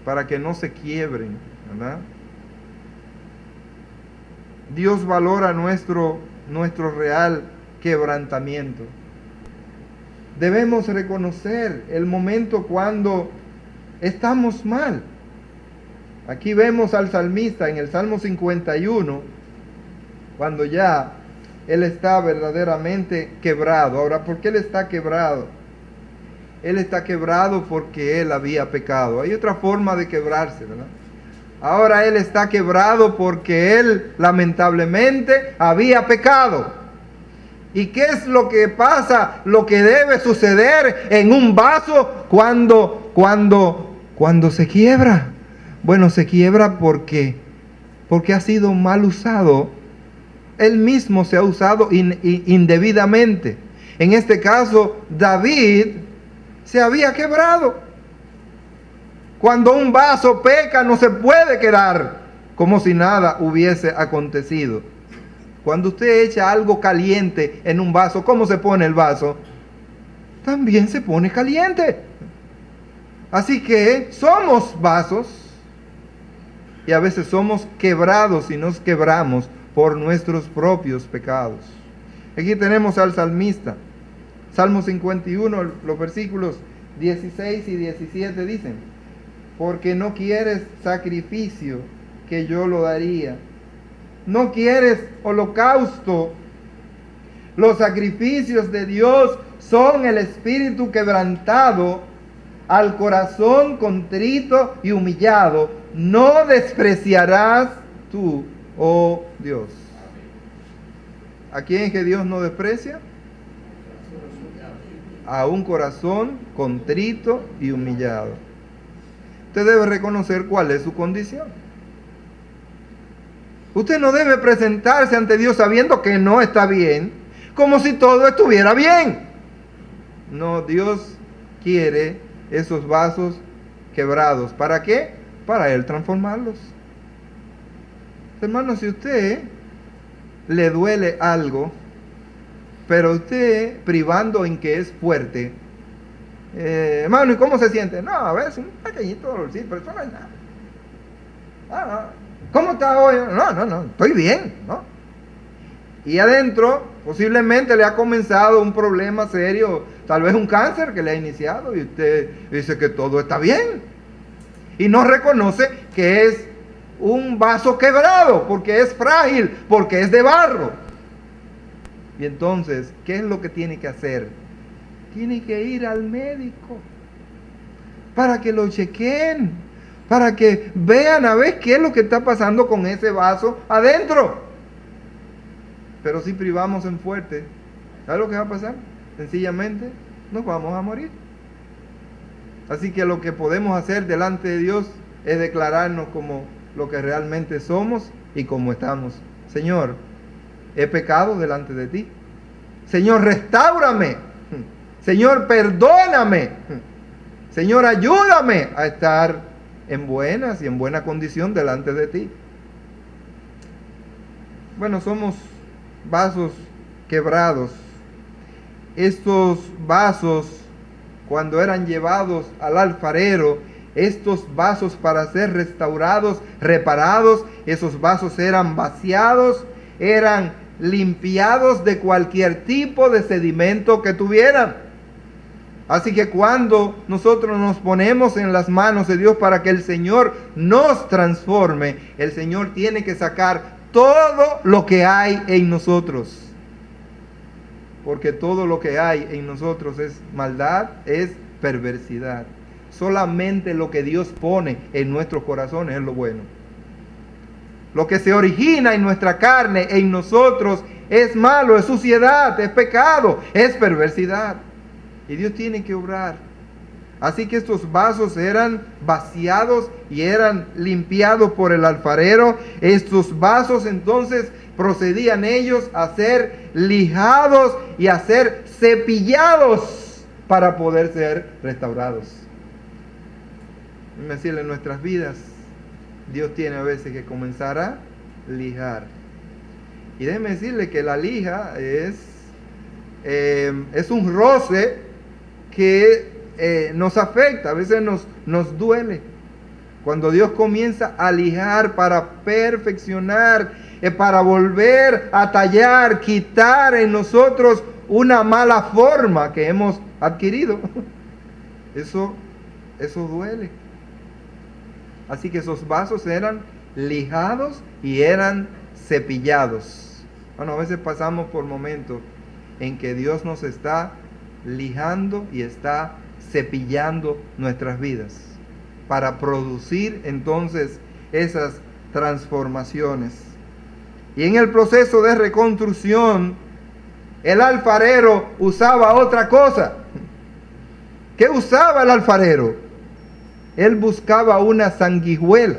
para que no se quiebren, ¿verdad? Dios valora nuestro real quebrantamiento. Debemos reconocer el momento cuando estamos mal. Aquí vemos al salmista en el Salmo 51, cuando ya él está verdaderamente quebrado. Ahora, ¿por qué él está quebrado? Él está quebrado porque él había pecado. Hay otra forma de quebrarse, ¿verdad? Ahora él está quebrado porque él lamentablemente había pecado. ¿Y qué es lo que pasa? Lo que debe suceder en un vaso cuando se quiebra. Bueno, se quiebra porque ha sido mal usado. Él mismo se ha usado indebidamente. En este caso, David se había quebrado. Cuando un vaso peca, no se puede quedar como si nada hubiese acontecido. Cuando usted echa algo caliente en un vaso, ¿cómo se pone el vaso? También se pone caliente. Así que somos vasos y a veces somos quebrados y nos quebramos por nuestros propios pecados. Aquí tenemos al salmista. Salmo 51, los versículos 16 y 17 dicen: porque no quieres sacrificio, que yo lo daría. No quieres holocausto. Los sacrificios de Dios son el espíritu quebrantado, al corazón contrito y humillado. No despreciarás tú, oh Dios. ¿A quién es que Dios no desprecia? A un corazón contrito y humillado. Usted debe reconocer cuál es su condición. Usted no debe presentarse ante Dios sabiendo que no está bien, como si todo estuviera bien. No, Dios quiere esos vasos quebrados. ¿Para qué? Para Él transformarlos. Hermano, si usted le duele algo, pero usted privando en que es fuerte, hermano, ¿y cómo se siente? No, a veces un pequeñito dolorcito, pero eso no es nada. ¿Cómo está hoy? No, estoy bien, ¿no? Y adentro, posiblemente le ha comenzado un problema serio, tal vez un cáncer que le ha iniciado, y usted dice que todo está bien. Y no reconoce que es un vaso quebrado, porque es frágil, porque es de barro. Y entonces, ¿qué es lo que tiene que hacer? Tiene que ir al médico para que lo chequen, para que vean a ver qué es lo que está pasando con ese vaso adentro. Pero si privamos en fuerte, ¿sabes lo que va a pasar? Sencillamente nos vamos a morir. Así que lo que podemos hacer delante de Dios es declararnos como lo que realmente somos y como estamos. Señor, he pecado delante de ti. Señor, restáurame. Señor, perdóname. Señor, ayúdame a estar en buenas y en buena condición delante de ti. Bueno, somos vasos quebrados. Estos vasos, cuando eran llevados al alfarero, estos vasos para ser restaurados, reparados, esos vasos eran vaciados, eran limpiados de cualquier tipo de sedimento que tuvieran. Así que cuando nosotros nos ponemos en las manos de Dios para que el Señor nos transforme, el Señor tiene que sacar todo lo que hay en nosotros. Porque todo lo que hay en nosotros es maldad, es perversidad. Solamente lo que Dios pone en nuestros corazones es lo bueno. Lo que se origina en nuestra carne, en nosotros, es malo, es suciedad, es pecado, es perversidad. Y Dios tiene que obrar. Así que estos vasos eran vaciados y eran limpiados por el alfarero. Estos vasos entonces procedían ellos a ser lijados y a ser cepillados para poder ser restaurados. Déjame decirle, en nuestras vidas, Dios tiene a veces que comenzar a lijar. Y déjeme decirle que la lija es un roce que nos afecta, a veces nos duele. Cuando Dios comienza a lijar para perfeccionar, para volver a tallar, quitar en nosotros una mala forma que hemos adquirido, eso duele. Así que esos vasos eran lijados y eran cepillados. Bueno, a veces pasamos por momentos en que Dios nos está lijando y está cepillando nuestras vidas para producir entonces esas transformaciones. Y en el proceso de reconstrucción, el alfarero usaba otra cosa. ¿Qué usaba el alfarero? Él buscaba una sanguijuela.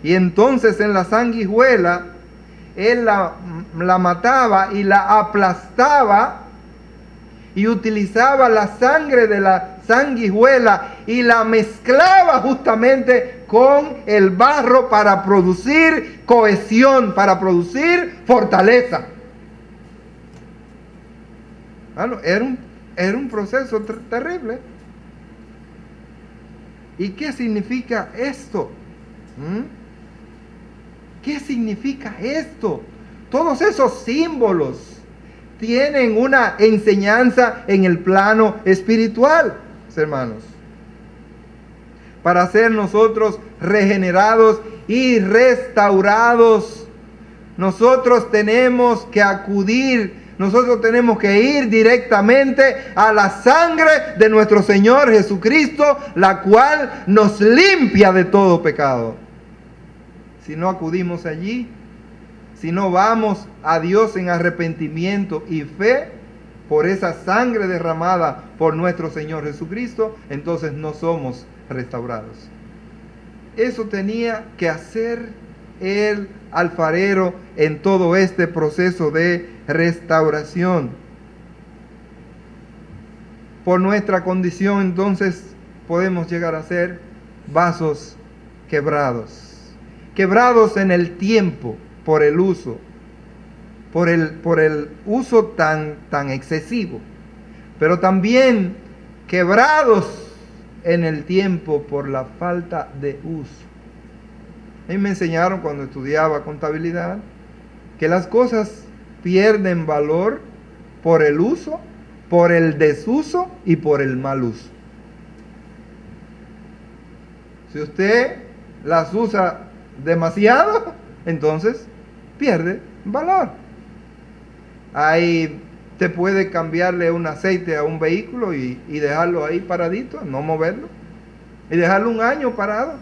Y entonces en la sanguijuela, él la mataba y la aplastaba y utilizaba la sangre de la sanguijuela y la mezclaba justamente con el barro para producir cohesión, para producir fortaleza. Bueno, era un proceso terrible. ¿Y qué significa esto? ¿Qué significa esto? Todos esos símbolos tienen una enseñanza en el plano espiritual, hermanos. Para ser nosotros regenerados y restaurados, nosotros tenemos que acudir, nosotros tenemos que ir directamente a la sangre de nuestro Señor Jesucristo, la cual nos limpia de todo pecado. Si no acudimos allí, si no vamos a Dios en arrepentimiento y fe por esa sangre derramada por nuestro Señor Jesucristo, entonces no somos restaurados. Eso tenía que hacer el alfarero en todo este proceso de restauración. Por nuestra condición, entonces, podemos llegar a ser vasos quebrados. Quebrados en el tiempo por el uso. Por el uso tan excesivo. Pero también quebrados en el tiempo por la falta de uso. A mí me enseñaron cuando estudiaba contabilidad que las cosas pierden valor por el uso, por el desuso y por el mal uso. Si usted las usa demasiado, entonces pierde valor. Ahí te puede cambiarle un aceite a un vehículo y dejarlo ahí paradito, no moverlo, y dejarlo un año parado.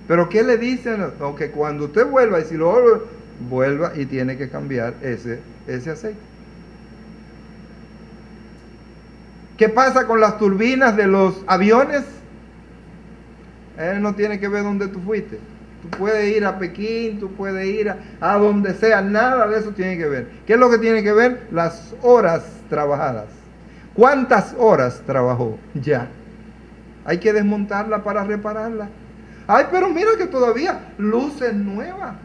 Pero ¿qué le dicen? No, que cuando usted vuelva, y si lo vuelva y tiene que cambiar ese aceite. ¿Qué pasa con las turbinas de los aviones? No tiene que ver dónde tú fuiste. Tú puedes ir a Pekín, tú puedes ir a donde sea, nada de eso tiene que ver. ¿Qué es lo que tiene que ver? Las horas trabajadas. ¿Cuántas horas trabajó? Ya. Hay que desmontarla para repararla. Ay, pero mira que todavía luces nuevas.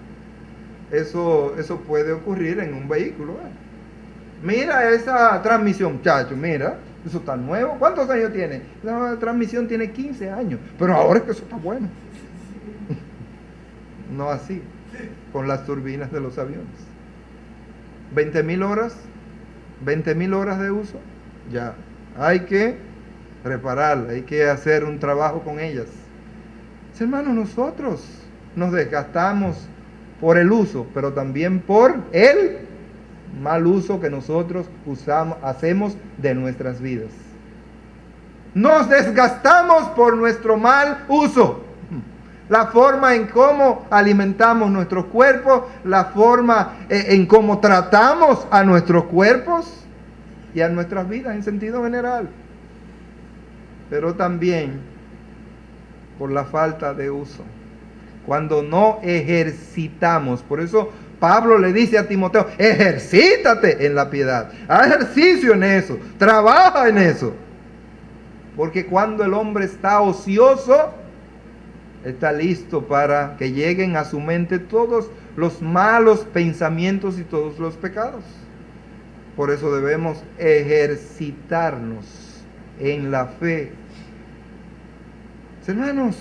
Eso puede ocurrir en un vehículo. Mira esa transmisión, muchacho, mira, eso está nuevo. ¿Cuántos años tiene? La transmisión tiene 15 años, pero ahora es que eso está bueno. No así, con las turbinas de los aviones. 20.000 horas, 20.000 horas de uso, ya. Hay que repararlas, hay que hacer un trabajo con ellas. Hermanos, nosotros nos desgastamos por el uso, pero también por el mal uso que nosotros hacemos de nuestras vidas. Nos desgastamos por nuestro mal uso. La forma en cómo alimentamos nuestros cuerpos, la forma en cómo tratamos a nuestros cuerpos y a nuestras vidas en sentido general. Pero también por la falta de uso. Cuando no ejercitamos, por eso Pablo le dice a Timoteo, ejercítate en la piedad, haz ejercicio en eso, trabaja en eso. Porque cuando el hombre está ocioso, está listo para que lleguen a su mente todos los malos pensamientos y todos los pecados. Por eso debemos ejercitarnos en la fe. Hermanos,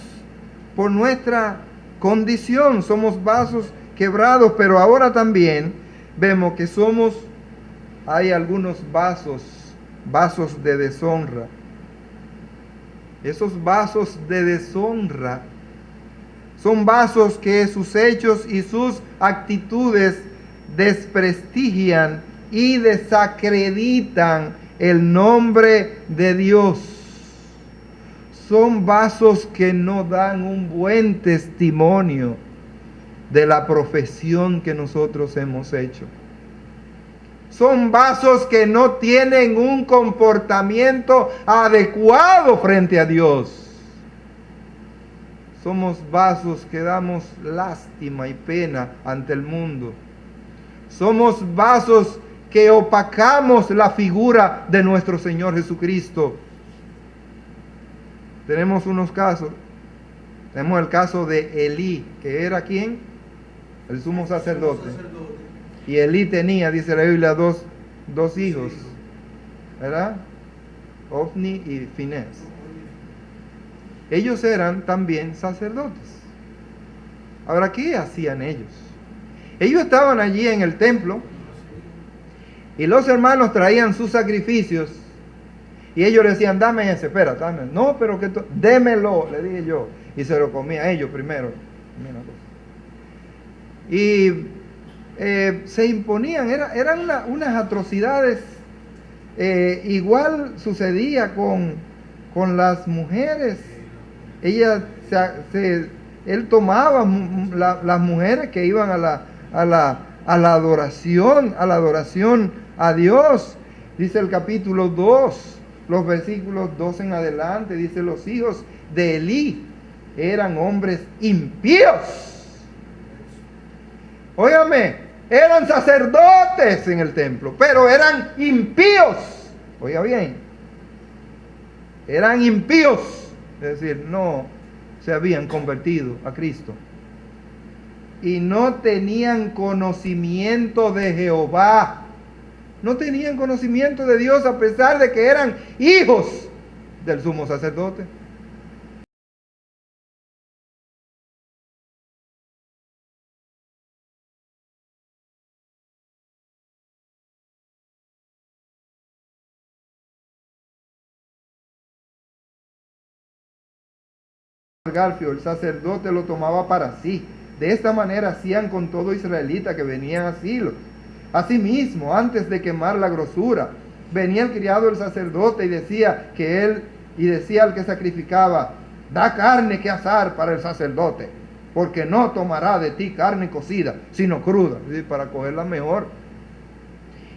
por nuestra condición somos vasos quebrados, pero ahora también vemos que hay algunos vasos de deshonra. Esos vasos de deshonra son vasos que sus hechos y sus actitudes desprestigian y desacreditan el nombre de Dios. Son vasos que no dan un buen testimonio de la profesión que nosotros hemos hecho. Son vasos que no tienen un comportamiento adecuado frente a Dios. Somos vasos que damos lástima y pena ante el mundo. Somos vasos que opacamos la figura de nuestro Señor Jesucristo. Tenemos unos casos. Tenemos el caso de Elí, que era ¿quién? El sumo sacerdote. Y Elí tenía, dice la Biblia, dos hijos, ¿verdad? Ofni y Finés. Ellos eran también sacerdotes. Ahora, ¿qué hacían ellos? Ellos estaban allí en el templo y los hermanos traían sus sacrificios y ellos le decían, dame ese, espera, dame. No, pero que démelo, le dije yo. Y se lo comía a ellos primero. Y se imponían, eran unas atrocidades. Igual sucedía con las mujeres. Él tomaba las mujeres que iban a la adoración a Dios. Dice el capítulo 2, los versículos 2 en adelante, dice, los hijos de Elí eran hombres impíos. Óigame, eran sacerdotes en el templo, pero eran impíos. Oiga bien, eran impíos, es decir, no se habían convertido a Cristo. Y no tenían conocimiento de Jehová. No tenían conocimiento de Dios a pesar de que eran hijos del sumo sacerdote. Garfio, el sacerdote lo tomaba para sí. De esta manera hacían con todo israelita que venía a asilo. Asimismo, antes de quemar la grosura, venía el criado del sacerdote y decía al que sacrificaba, da carne que asar para el sacerdote, porque no tomará de ti carne cocida, sino cruda, ¿sí? Para cogerla mejor.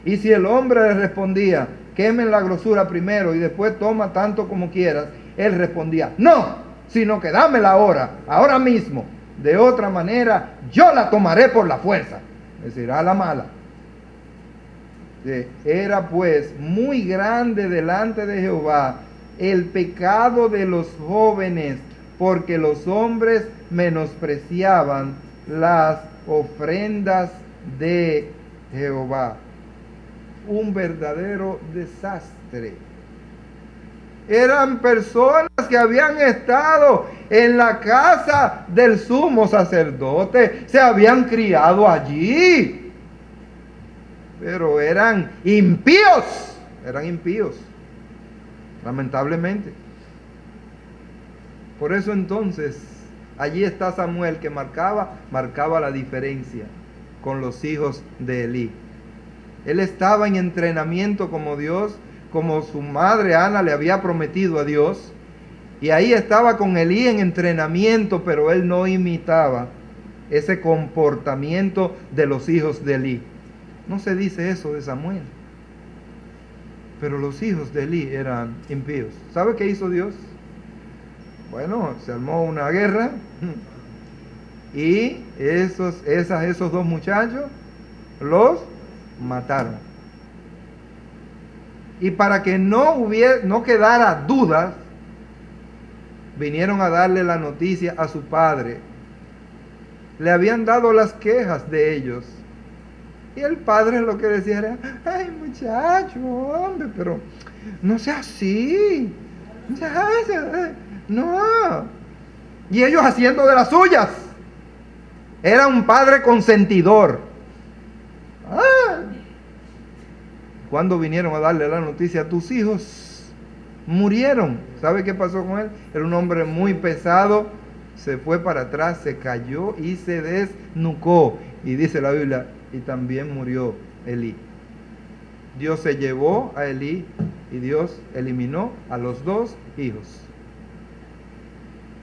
Y si el hombre le respondía, quemen la grosura primero y después toma tanto como quieras, él respondía, no, sino que dámela ahora mismo. De otra manera, yo la tomaré por la fuerza. Es decir, a la mala. Era pues muy grande delante de Jehová el pecado de los jóvenes, porque los hombres menospreciaban las ofrendas de Jehová. Un verdadero desastre. Eran personas que habían estado en la casa del sumo sacerdote, se habían criado allí, pero eran impíos, lamentablemente. Por eso entonces, allí está Samuel que marcaba la diferencia con los hijos de Elí. Él estaba en entrenamiento como Dios, como su madre Ana le había prometido a Dios. Y ahí estaba con Elí en entrenamiento, pero él no imitaba ese comportamiento de los hijos de Elí. No se dice eso de Samuel. Pero los hijos de Elí eran impíos. ¿Sabe qué hizo Dios? Bueno, se armó una guerra y esos dos muchachos los mataron. Y para que no quedara dudas, vinieron a darle la noticia a su padre. Le habían dado las quejas de ellos. Y el padre lo que decía era: ay, muchacho, hombre, pero no sea así. No. Y ellos haciendo de las suyas. Era un padre consentidor. Cuando vinieron a darle la noticia: tus hijos murieron. ¿Sabe qué pasó con él? Era un hombre muy pesado. Se fue para atrás, se cayó y se desnucó. Y dice la Biblia: y también murió Elí. Dios se llevó a Elí y Dios eliminó a los dos hijos.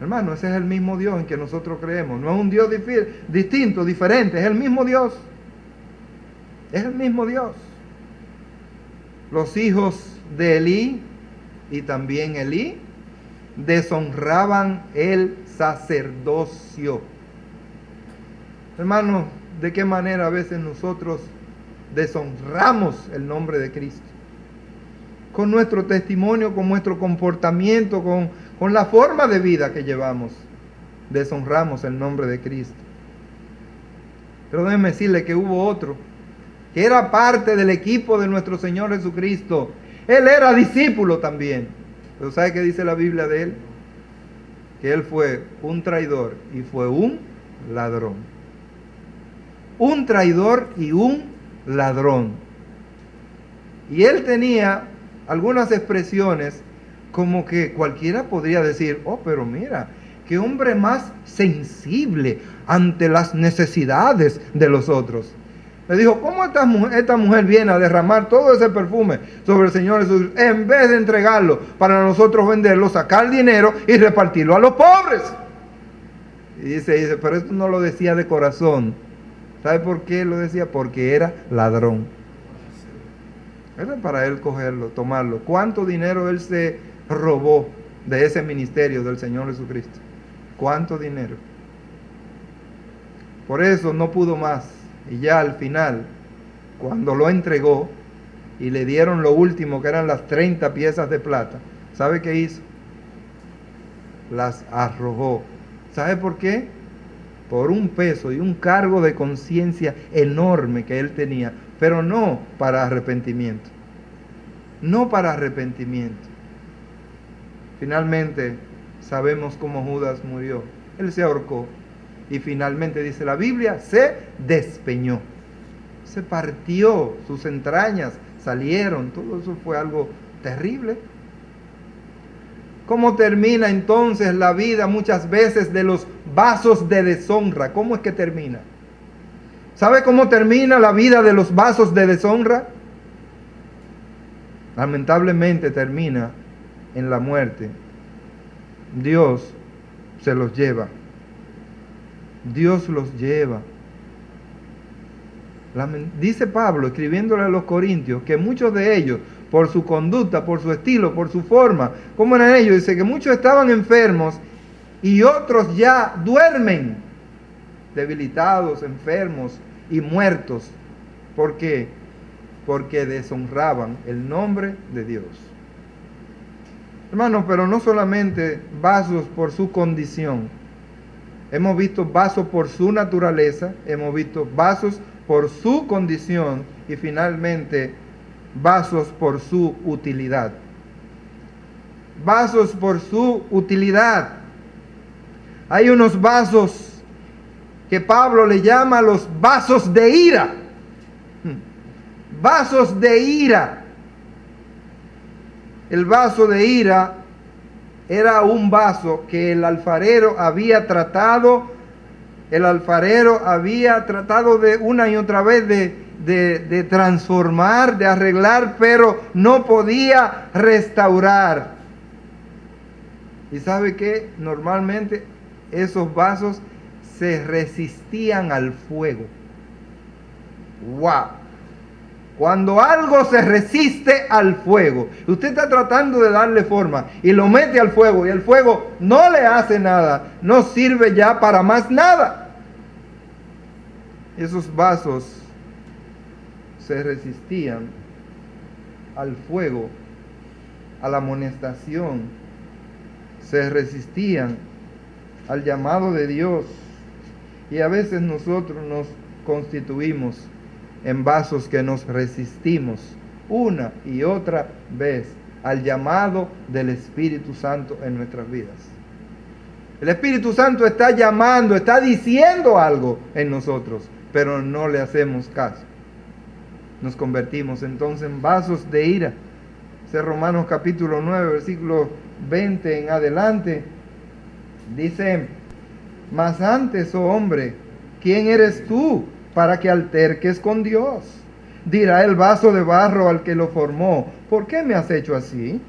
Hermano, ese es el mismo Dios en que nosotros creemos. No es un Dios distinto, diferente. Es el mismo Dios. Es el mismo Dios. Los hijos de Elí y también Elí deshonraban el sacerdocio. Hermano, ¿de qué manera a veces nosotros deshonramos el nombre de Cristo? Con nuestro testimonio, con nuestro comportamiento, con la forma de vida que llevamos, deshonramos el nombre de Cristo. Pero déjeme decirle que hubo otro, que era parte del equipo de nuestro Señor Jesucristo. Él era discípulo también. Pero ¿sabe qué dice la Biblia de él? Que él fue un traidor y fue un ladrón. Un traidor y un ladrón. Y él tenía algunas expresiones como que cualquiera podría decir: oh, pero mira, qué hombre más sensible ante las necesidades de los otros. Le dijo: ¿cómo esta mujer viene a derramar todo ese perfume sobre el Señor Jesús en vez de entregarlo para nosotros venderlo, sacar dinero y repartirlo a los pobres? Y dice, pero esto no lo decía de corazón. ¿Sabe por qué lo decía? Porque era ladrón. Era para él cogerlo, tomarlo. ¿Cuánto dinero él se robó de ese ministerio del Señor Jesucristo? ¿Cuánto dinero? Por eso no pudo más. Y ya al final, cuando lo entregó y le dieron lo último, que eran las 30 piezas de plata, ¿sabe qué hizo? Las arrojó. ¿Sabe por qué? Por un peso y un cargo de conciencia enorme que él tenía, pero no para arrepentimiento. No para arrepentimiento. Finalmente, sabemos cómo Judas murió. Él se ahorcó. Y finalmente, dice la Biblia, se despeñó. Se partió, sus entrañas salieron. Todo eso fue algo terrible. ¿Cómo termina entonces la vida muchas veces de los vasos de deshonra? ¿Cómo es que termina? ¿Sabe cómo termina la vida de los vasos de deshonra? Lamentablemente termina en la muerte. Dios se los lleva. Dios los lleva. Dice Pablo, escribiéndole a los corintios, que muchos de ellos, por su conducta, por su estilo, por su forma, ¿cómo eran ellos? Dice que muchos estaban enfermos y otros ya duermen, debilitados, enfermos y muertos. ¿Por qué? Porque deshonraban el nombre de Dios. Hermanos, pero no solamente vasos por su condición. Hemos visto vasos por su naturaleza, hemos visto vasos por su condición y finalmente vasos por su utilidad. Vasos por su utilidad. Hay unos vasos que Pablo le llama los vasos de ira. Vasos de ira. El vaso de ira era un vaso que el alfarero había tratado de una y otra vez de transformar, de arreglar, pero no podía restaurar. ¿Y sabe qué? Normalmente esos vasos se resistían al fuego. ¡Wow! Cuando algo se resiste al fuego, usted está tratando de darle forma y lo mete al fuego y el fuego no le hace nada, no sirve ya para más nada. Esos vasos se resistían al fuego, a la amonestación, se resistían al llamado de Dios. Y a veces nosotros nos constituimos en vasos que nos resistimos una y otra vez al llamado del Espíritu Santo en nuestras vidas. El Espíritu Santo está llamando, está diciendo algo en nosotros, pero no le hacemos caso. Nos convertimos entonces en vasos de ira. Ese Romanos capítulo 9, versículo 20 en adelante, dice: mas antes, oh hombre, ¿quién eres tú para que alterques con Dios? Dirá el vaso de barro al que lo formó: ¿por qué me has hecho así?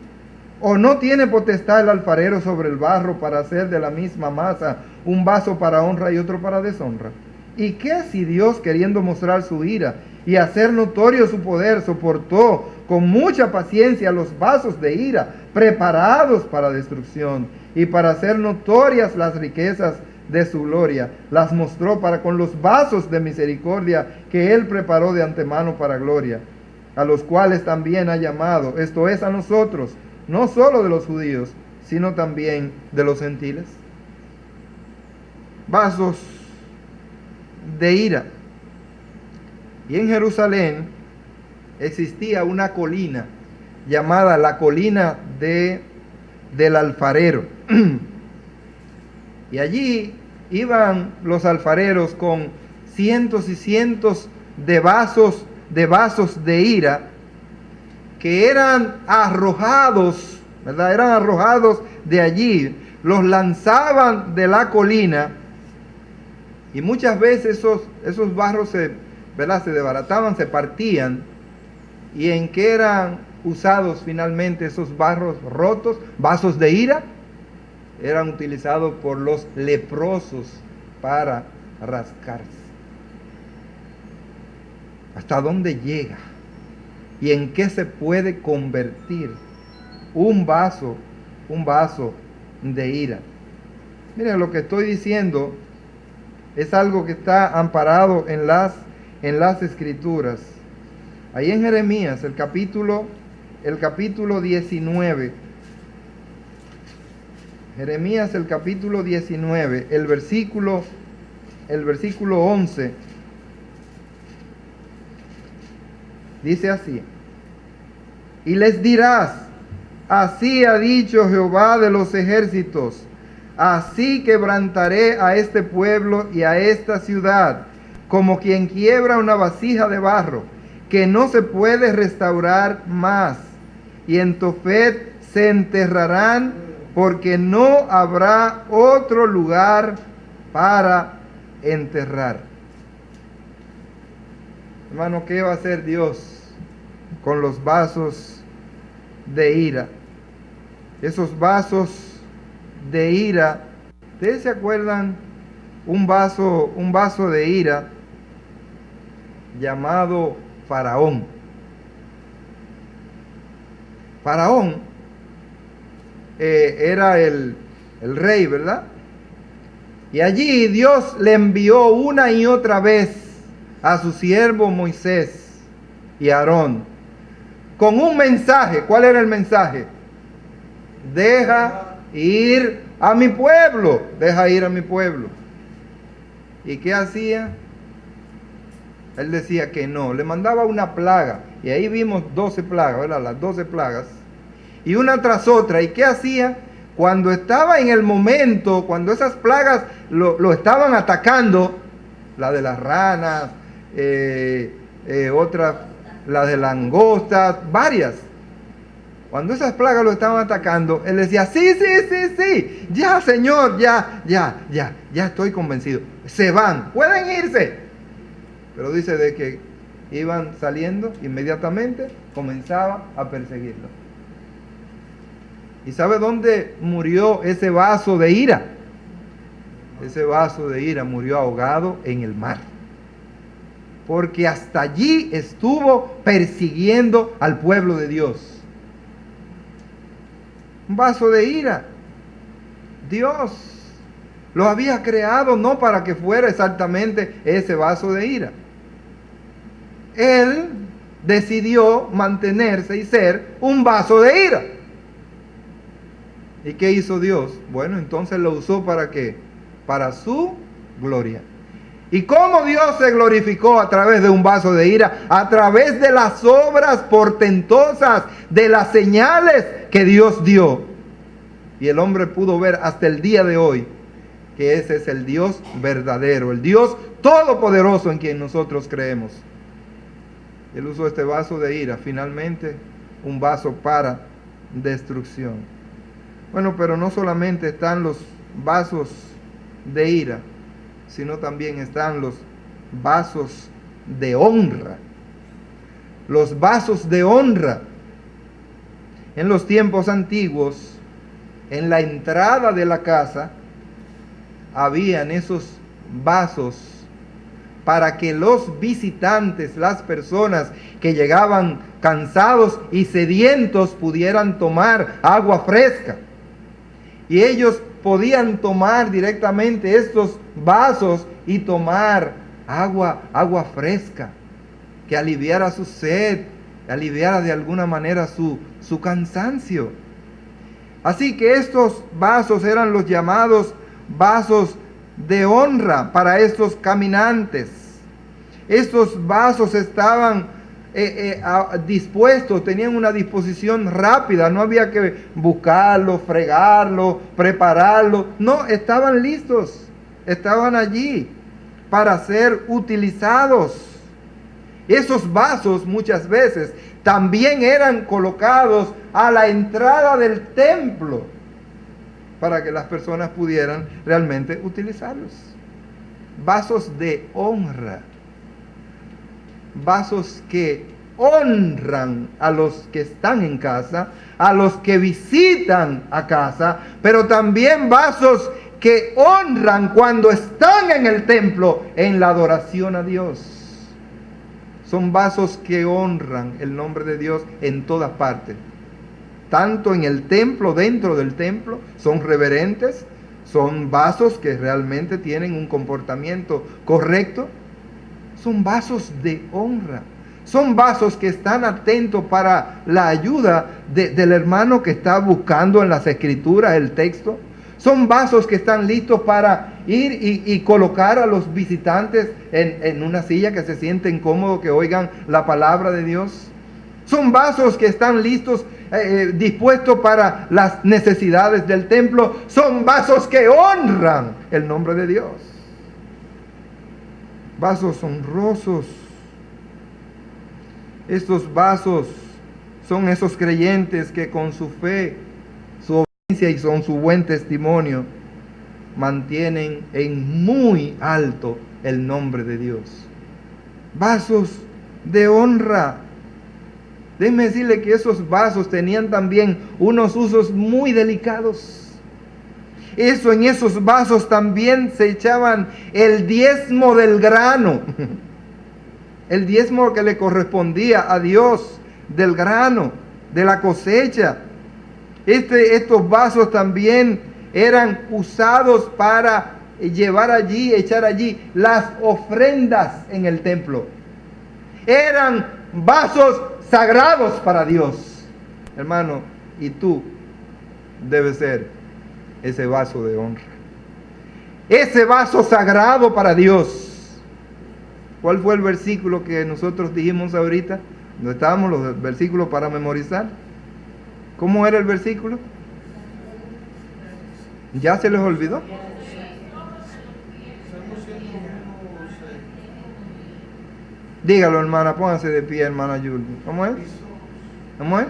¿O no tiene potestad el alfarero sobre el barro para hacer de la misma masa un vaso para honra y otro para deshonra? ¿Y qué si Dios, queriendo mostrar su ira y hacer notorio su poder, soportó con mucha paciencia los vasos de ira preparados para destrucción, y para hacer notorias las riquezas de su gloria, las mostró para con los vasos de misericordia que él preparó de antemano para gloria, a los cuales también ha llamado, esto es, a nosotros, no solo de los judíos, sino también de los gentiles? Vasos de ira. Y en Jerusalén existía una colina llamada la colina del alfarero. Y allí iban los alfareros con cientos y cientos de vasos de ira que eran arrojados, ¿verdad? Eran arrojados de allí, los lanzaban de la colina, y muchas veces esos barros ¿verdad? Se desbarataban, se partían. ¿Y en qué eran usados finalmente esos barros rotos? Vasos de ira. Eran utilizados por los leprosos para rascarse. ¿Hasta dónde llega? ¿Y en qué se puede convertir un vaso de ira? Miren, lo que estoy diciendo es algo que está amparado en las Escrituras. Ahí en Jeremías, el capítulo 19. Jeremías, el capítulo 19, el versículo 11. Dice así: y les dirás, así ha dicho Jehová de los ejércitos, así quebrantaré a este pueblo y a esta ciudad, como quien quiebra una vasija de barro, que no se puede restaurar más. Y en Tofet se enterrarán, porque no habrá otro lugar para enterrar. Hermano, ¿qué va a hacer Dios con los vasos de ira? Esos vasos de ira, ¿ustedes se acuerdan? Un vaso de ira llamado Faraón. Faraón era el rey, ¿verdad? Y allí Dios le envió una y otra vez a su siervo Moisés y Aarón con un mensaje. ¿Cuál era el mensaje? Deja ir a mi pueblo, deja ir a mi pueblo. ¿Y qué hacía? Él decía que no, le mandaba una plaga, y ahí vimos 12 plagas, ¿verdad? Las 12 plagas, y una tras otra. ¿Y qué hacía? Cuando estaba en el momento, cuando esas plagas lo estaban atacando, la de las ranas, otra, la de langostas, varias, Cuando esas plagas lo estaban atacando, él decía, sí, ya Señor, ya estoy convencido. Se van, pueden irse. Pero dice de que iban saliendo, inmediatamente comenzaba a perseguirlo. ¿Y sabe dónde murió ese vaso de ira? Ese vaso de ira murió ahogado en el mar. Porque hasta allí estuvo persiguiendo al pueblo de Dios. Un vaso de ira. Dios lo había creado no para que fuera exactamente ese vaso de ira. Él decidió mantenerse y ser un vaso de ira. ¿Y qué hizo Dios? Bueno, entonces lo usó ¿para qué? Para su gloria. ¿Y cómo Dios se glorificó a través de un vaso de ira? A través de las obras portentosas, de las señales que Dios dio. Y el hombre pudo ver hasta el día de hoy que ese es el Dios verdadero, el Dios todopoderoso en quien nosotros creemos. Él usó este vaso de ira, finalmente un vaso para destrucción. Bueno, pero no solamente están los vasos de ira, sino también están los vasos de honra. Los vasos de honra. En los tiempos antiguos, en la entrada de la casa, habían esos vasos para que los visitantes, las personas que llegaban cansados y sedientos, pudieran tomar agua fresca. Y ellos podían tomar directamente estos vasos y tomar agua fresca, que aliviara su sed, aliviara de alguna manera su cansancio. Así que estos vasos eran los llamados vasos de honra para estos caminantes. Estos vasos estaban dispuestos, tenían una disposición rápida, no había que buscarlo, fregarlo, prepararlo, no, estaban listos, estaban allí para ser utilizados. Esos vasos muchas veces también eran colocados a la entrada del templo para que las personas pudieran realmente utilizarlos. Vasos de honra. Vasos que honran a los que están en casa, a los que visitan a casa, pero también vasos que honran cuando están en el templo en la adoración a Dios. Son vasos que honran el nombre de Dios en todas partes. Tanto en el templo, dentro del templo, son reverentes, son vasos que realmente tienen un comportamiento correcto. Son vasos de honra. Son vasos que están atentos para la ayuda del hermano que está buscando en las escrituras el texto. Son vasos que están listos para ir y colocar a los visitantes en una silla, que se sienten cómodos, que oigan la palabra de Dios. Son vasos que están listos, dispuestos para las necesidades del templo. Son vasos que honran el nombre de Dios. Vasos honrosos. Estos vasos son esos creyentes que con su fe, su obediencia y con su buen testimonio mantienen en muy alto el nombre de Dios. Vasos de honra. Déjenme decirle que esos vasos tenían también unos usos muy delicados. En esos vasos también se echaban el diezmo del grano. El diezmo que le correspondía a Dios del grano, de la cosecha. Estos vasos también eran usados para llevar allí, echar allí las ofrendas en el templo. Eran vasos sagrados para Dios. Hermano, y tú debes ser ese vaso de honra. Ese vaso sagrado para Dios. ¿Cuál fue el versículo que nosotros dijimos ahorita? ¿Dónde estábamos los versículos para memorizar? ¿Cómo era el versículo? ¿Ya se les olvidó? Dígalo, hermana, pónganse de pie, hermana Yulvi. ¿Cómo es? ¿Cómo es?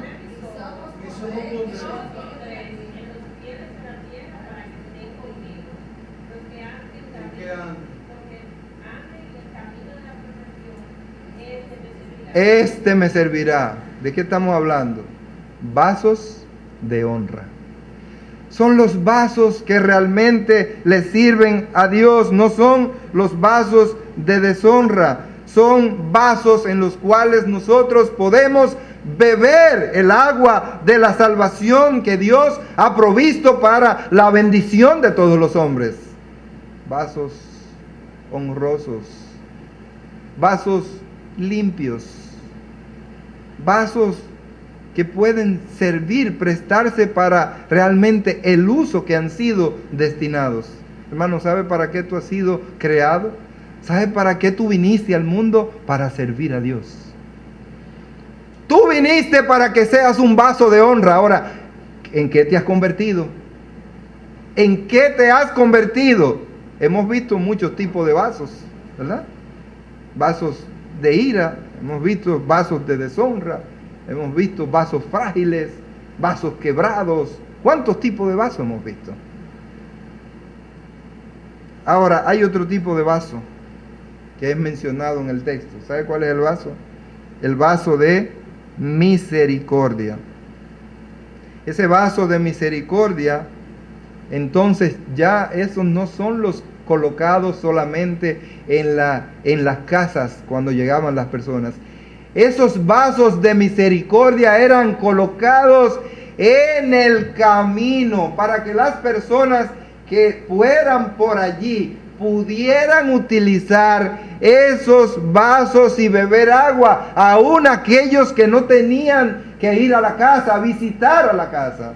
este me servirá. ¿De qué estamos hablando? Vasos de honra. Son los vasos que realmente le sirven a Dios, no son los vasos de deshonra. Son vasos en los cuales nosotros podemos beber el agua de la salvación que Dios ha provisto para la bendición de todos los hombres. Vasos honrosos, vasos limpios, vasos que pueden servir, prestarse para realmente el uso que han sido destinados. Hermano, ¿sabe para qué tú has sido creado? ¿Sabe para qué tú viniste al mundo? Para servir a Dios. Tú viniste para que seas un vaso de honra. Ahora, ¿en qué te has convertido? ¿En qué te has convertido? Hemos visto muchos tipos de vasos, ¿verdad? Vasos de ira, hemos visto vasos de deshonra, hemos visto vasos frágiles, vasos quebrados. ¿Cuántos tipos de vasos hemos visto? Ahora, hay otro tipo de vaso que es mencionado en el texto. ¿Sabe cuál es el vaso? El vaso de misericordia. Ese vaso de misericordia, entonces ya esos no son los colocados solamente en las casas cuando llegaban las personas. Esos vasos de misericordia eran colocados en el camino para que las personas que fueran por allí pudieran utilizar esos vasos y beber agua, aún aquellos que no tenían que ir a la casa, a visitar a la casa.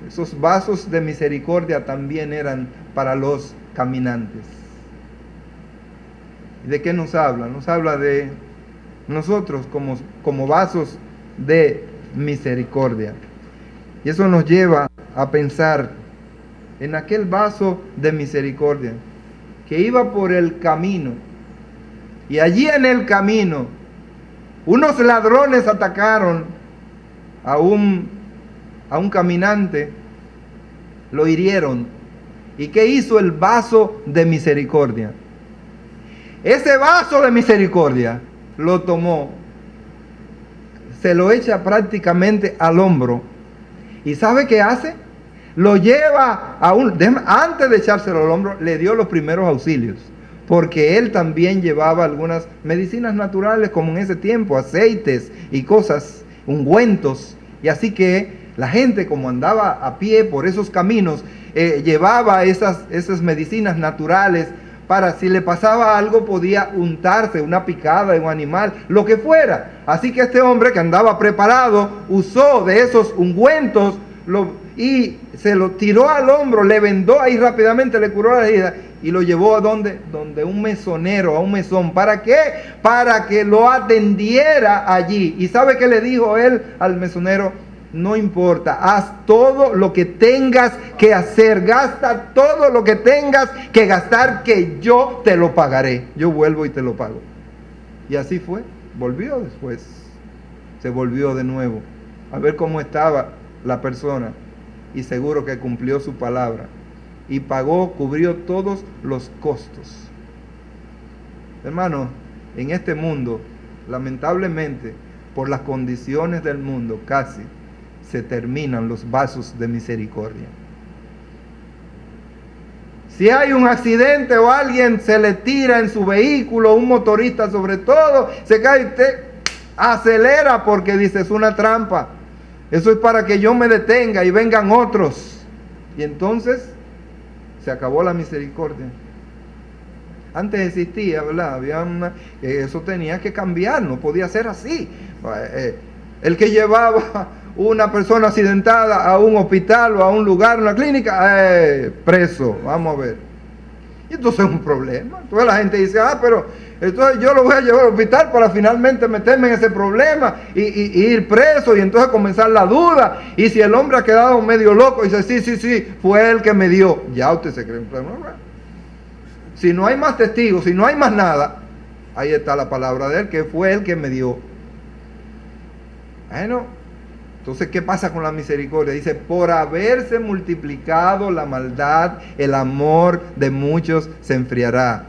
Esos vasos de misericordia también eran para los caminantes. ¿De qué nos habla? Nos habla de nosotros como vasos de misericordia. Y eso nos lleva a pensar en aquel vaso de misericordia que iba por el camino. Y allí en el camino, unos ladrones atacaron a un caminante, lo hirieron. ¿Y qué hizo el vaso de misericordia? Ese vaso de misericordia lo tomó, se lo echa prácticamente al hombro. ¿Y sabe qué hace? Lo lleva antes de echárselo al hombro, le dio los primeros auxilios. Porque él también llevaba algunas medicinas naturales, como en ese tiempo, aceites y cosas, ungüentos. Y así que la gente, como andaba a pie por esos caminos, llevaba esas medicinas naturales para si le pasaba algo podía untarse, una picada de un animal, lo que fuera. Así que este hombre que andaba preparado usó de esos ungüentos y se lo tiró al hombro, le vendó ahí rápidamente, le curó la herida y lo llevó a donde un mesonero, a un mesón. ¿Para qué? Para que lo atendiera allí. ¿Y sabe qué le dijo él al mesonero? No importa, haz todo lo que tengas que hacer, gasta todo lo que tengas que gastar, que yo te lo pagaré. Yo vuelvo y te lo pago. Y así fue, volvió después, se volvió de nuevo a ver cómo estaba la persona y seguro que cumplió su palabra y pagó, cubrió todos los costos. Hermano, en este mundo, lamentablemente, por las condiciones del mundo, casi se terminan los vasos de misericordia. Si hay un accidente o alguien se le tira en su vehículo, un motorista sobre todo, se cae, usted acelera porque dice, es una trampa. Eso es para que yo me detenga y vengan otros. Y entonces se acabó la misericordia. Antes existía, ¿verdad? Eso tenía que cambiar, no podía ser así. El que llevaba una persona accidentada a un hospital o a un lugar, una clínica, preso, vamos a ver. Y entonces es un problema. Entonces la gente dice, pero entonces yo lo voy a llevar al hospital para finalmente meterme en ese problema y ir preso y entonces comenzar la duda. Y si el hombre ha quedado medio loco y dice, sí, fue él que me dio, ya usted se cree un problema. Si no hay más testigos, si no hay más nada, ahí está la palabra de él, que fue él que me dio. Bueno, entonces, ¿qué pasa con la misericordia? Dice, por haberse multiplicado la maldad, el amor de muchos se enfriará.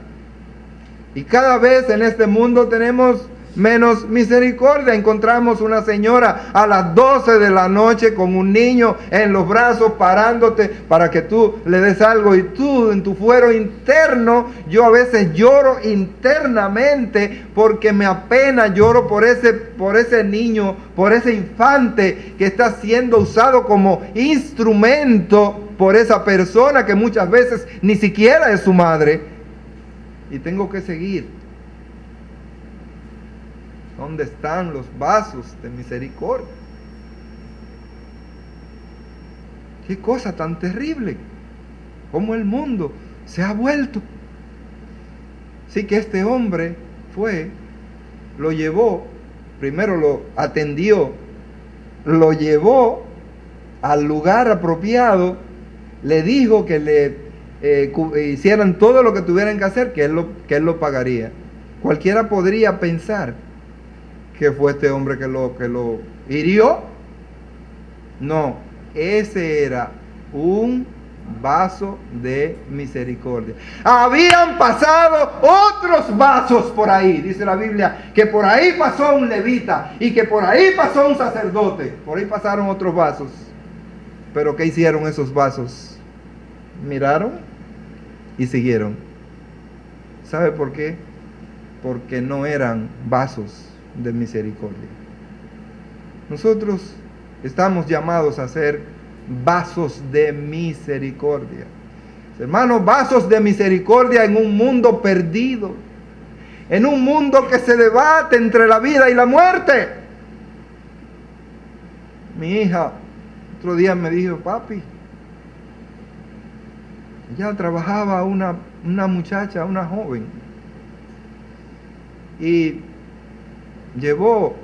Y cada vez en este mundo tenemos menos misericordia. Encontramos una señora a las 12 de la noche con un niño en los brazos parándote para que tú le des algo, y tú en tu fuero interno, yo a veces lloro internamente porque me apena, lloro por ese niño, por ese infante que está siendo usado como instrumento por esa persona que muchas veces ni siquiera es su madre. Y tengo que seguir. ¿Dónde están los vasos de misericordia? Qué cosa tan terrible, cómo el mundo se ha vuelto. Sí que este hombre fue, lo llevó, primero lo atendió, lo llevó al lugar apropiado, le dijo que le hicieran todo lo que tuvieran que hacer, que él lo pagaría. Cualquiera podría pensar que fue este hombre que lo hirió. No, ese era un vaso de misericordia. Habían pasado otros vasos por ahí, dice la Biblia, que por ahí pasó un levita y que por ahí pasó un sacerdote. Por ahí pasaron otros vasos. Pero ¿qué hicieron esos vasos? Miraron y siguieron. ¿Sabe por qué? Porque no eran vasos de misericordia. Nosotros estamos llamados a ser vasos de misericordia. Hermanos, vasos de misericordia en un mundo perdido, en un mundo que se debate entre la vida y la muerte. Mi hija otro día me dijo: papi, ya trabajaba una muchacha, una joven, y llevó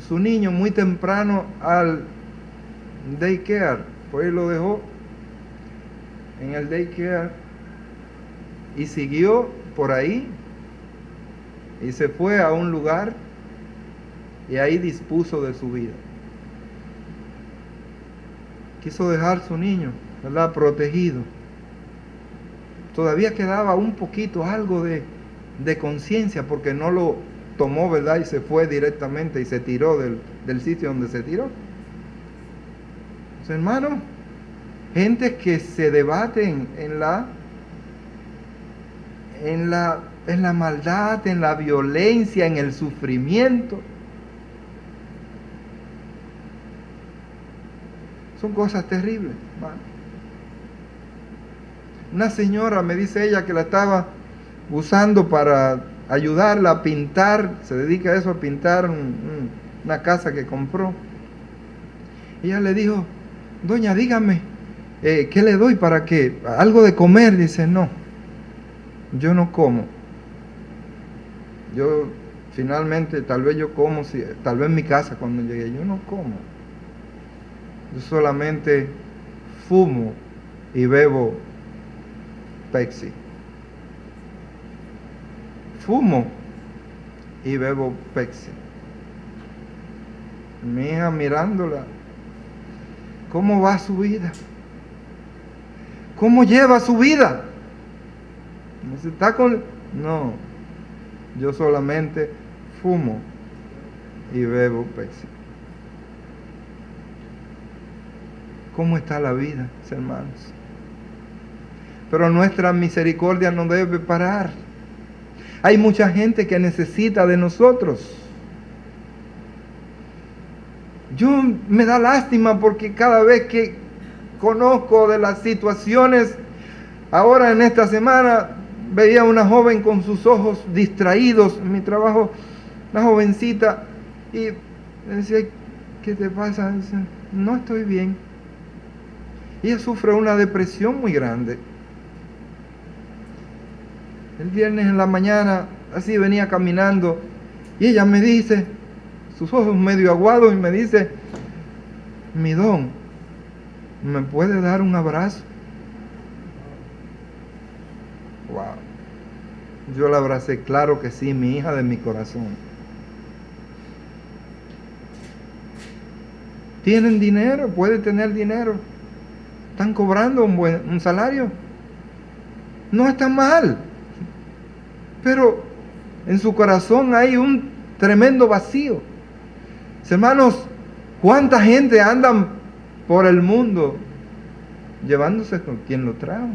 su niño muy temprano al daycare, pues lo dejó en el daycare y siguió por ahí y se fue a un lugar y ahí dispuso de su vida. Quiso dejar su niño, ¿verdad?, protegido. Todavía quedaba un poquito, algo de conciencia, porque no lo tomó, ¿verdad?, y se fue directamente y se tiró del sitio donde se tiró. Entonces, hermano, gente que se debaten en la maldad, en la violencia, en el sufrimiento. Son cosas terribles, hermano. Una señora, me dice ella, que la estaba usando para ayudarla a pintar, se dedica a eso, a pintar una casa que compró. Ella le dijo: doña, dígame, ¿qué le doy para qué? ¿Algo de comer? Dice: no, yo no como. Yo finalmente, tal vez yo como, tal vez en mi casa cuando llegue, yo no como. Yo solamente fumo y bebo Pepsi. Fumo y bebo Pepsi. Mi hija mirándola, ¿cómo va su vida? ¿Cómo lleva su vida? No, yo solamente fumo y bebo Pepsi. ¿Cómo está la vida, hermanos? Pero nuestra misericordia no debe parar. Hay mucha gente que necesita de nosotros. Yo me da lástima porque cada vez que conozco de las situaciones, ahora en esta semana veía una joven con sus ojos distraídos en mi trabajo, una jovencita, y me decía: ¿qué te pasa? Dice: no estoy bien. Ella sufre una depresión muy grande. El viernes en la mañana, así venía caminando, y ella me dice, sus ojos medio aguados, y me dice: mi don, ¿me puede dar un abrazo? Wow. Yo la abracé, claro que sí, mi hija de mi corazón. ¿Tienen dinero? ¿Puede tener dinero? ¿Están cobrando un salario? No está mal. Pero En su corazón hay un tremendo vacío. Hermanos, ¿cuánta gente anda por el mundo llevándose con quien lo trajo?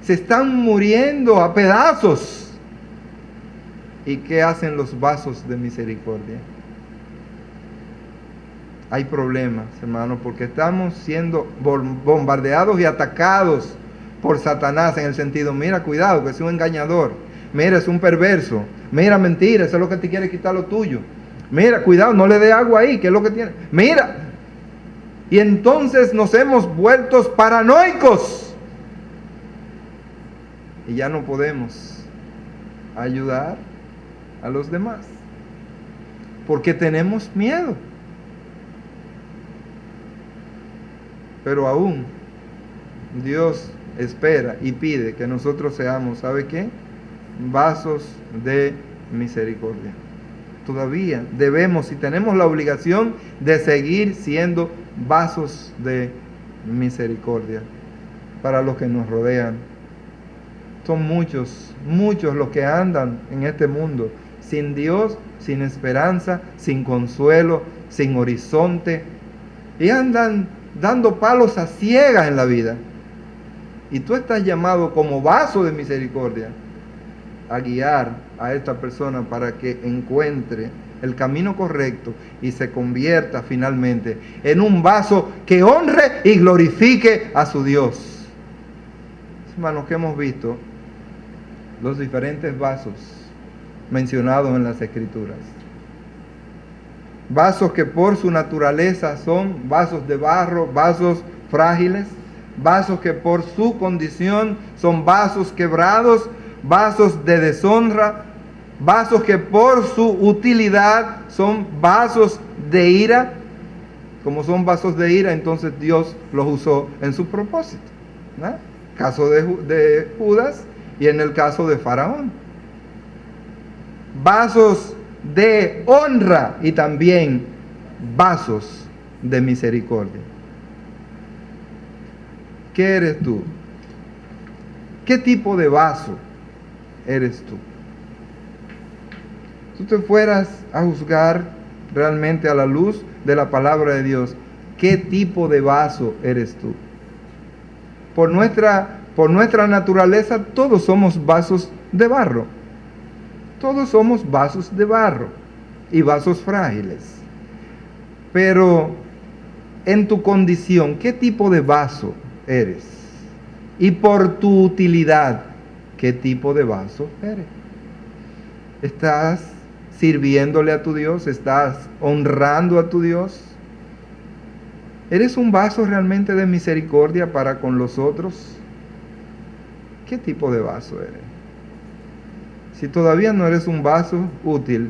Se están muriendo a pedazos. ¿Y qué hacen los vasos de misericordia? Hay problemas, hermanos, porque estamos siendo bombardeados y atacados por Satanás en el sentido, mira, cuidado, que es un engañador, mira, es un perverso, mira, mentira, eso es lo que te quiere quitar lo tuyo, mira, cuidado, no le dé agua ahí, que es lo que tiene, mira. Y entonces nos hemos vuelto paranoicos y ya no podemos ayudar a los demás porque tenemos miedo. Pero aún Dios espera y pide que nosotros seamos, ¿sabe qué? Vasos de misericordia. Todavía debemos y tenemos la obligación de seguir siendo vasos de misericordia para los que nos rodean. Son muchos los que andan en este mundo sin Dios, sin esperanza, sin consuelo, sin horizonte, y andan dando palos a ciegas en la vida. Y tú estás llamado como vaso de misericordia a guiar a esta persona para que encuentre el camino correcto y se convierta finalmente en un vaso que honre y glorifique a su Dios. Hermanos, que hemos visto los diferentes vasos mencionados en las Escrituras. Vasos que por su naturaleza son vasos de barro, vasos frágiles, vasos que por su condición son vasos quebrados, vasos de deshonra, vasos que por su utilidad son vasos de ira. Como son vasos de ira, entonces Dios los usó en su propósito, ¿no? Caso de Judas y en el caso de Faraón. Vasos de honra y también vasos de misericordia. ¿Qué eres tú? ¿Qué tipo de vaso eres tú? Si tú te fueras a juzgar realmente a la luz de la palabra de Dios, ¿qué tipo de vaso eres tú? Por nuestra naturaleza, todos somos vasos de barro. Todos somos vasos de barro y vasos frágiles. Pero en tu condición, ¿qué tipo de vaso eres? Y por tu utilidad, ¿qué tipo de vaso eres? ¿Estás sirviéndole a tu Dios? ¿Estás honrando a tu Dios? ¿Eres un vaso realmente de misericordia para con los otros? ¿Qué tipo de vaso eres? Si todavía no eres un vaso útil,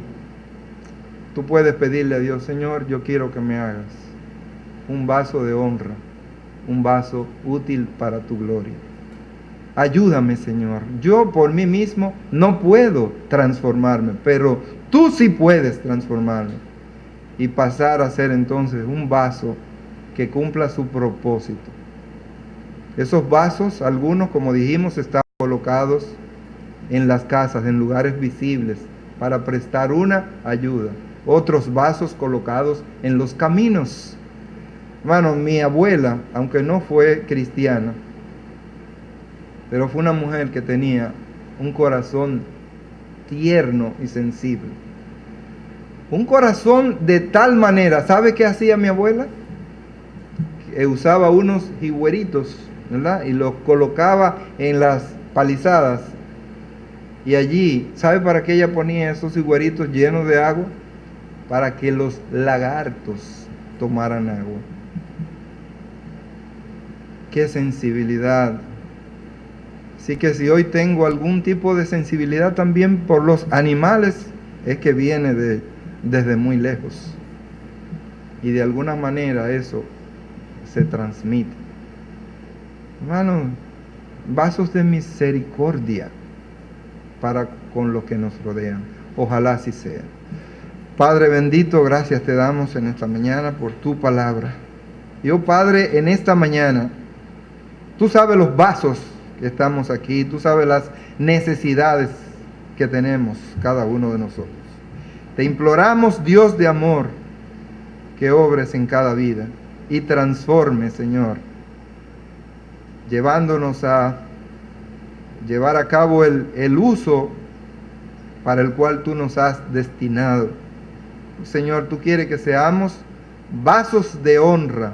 tú puedes pedirle a Dios, Señor, yo quiero que me hagas un vaso de honra, un vaso útil para tu gloria. Ayúdame, Señor. Yo por mí mismo no puedo transformarme, pero tú sí puedes transformarme y pasar a ser entonces un vaso que cumpla su propósito. Esos vasos, algunos, como dijimos, están colocados en las casas, en lugares visibles, para prestar una ayuda. Otros vasos colocados en los caminos. Hermano, mi abuela, aunque no fue cristiana, pero fue una mujer que tenía un corazón tierno y sensible. Un corazón de tal manera, ¿sabe qué hacía mi abuela? Que usaba unos jigüeritos, ¿verdad? Y los colocaba en las palizadas. Y allí, ¿sabe para qué ella ponía esos higueritos llenos de agua? Para que los lagartos tomaran agua. ¡Qué sensibilidad! Así que si hoy tengo algún tipo de sensibilidad también por los animales, es que viene desde muy lejos. Y de alguna manera eso se transmite. Hermanos, vasos de misericordia para con los que nos rodean. Ojalá así sea. Padre bendito, gracias te damos en esta mañana por tu palabra. Y oh Padre, en esta mañana, tú sabes los vasos que estamos aquí, tú sabes las necesidades que tenemos cada uno de nosotros. Te imploramos, Dios de amor, que obres en cada vida y transforme, Señor, llevándonos a llevar a cabo el uso para el cual tú nos has destinado. Señor, tú quieres que seamos vasos de honra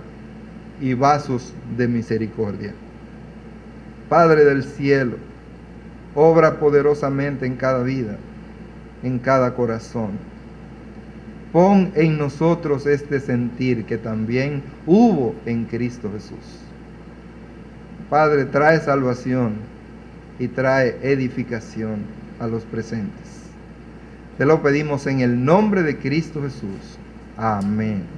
y vasos de misericordia. Padre del cielo, obra poderosamente en cada vida, en cada corazón. Pon en nosotros este sentir que también hubo en Cristo Jesús. Padre, trae salvación y trae edificación a los presentes. Te lo pedimos en el nombre de Cristo Jesús. Amén.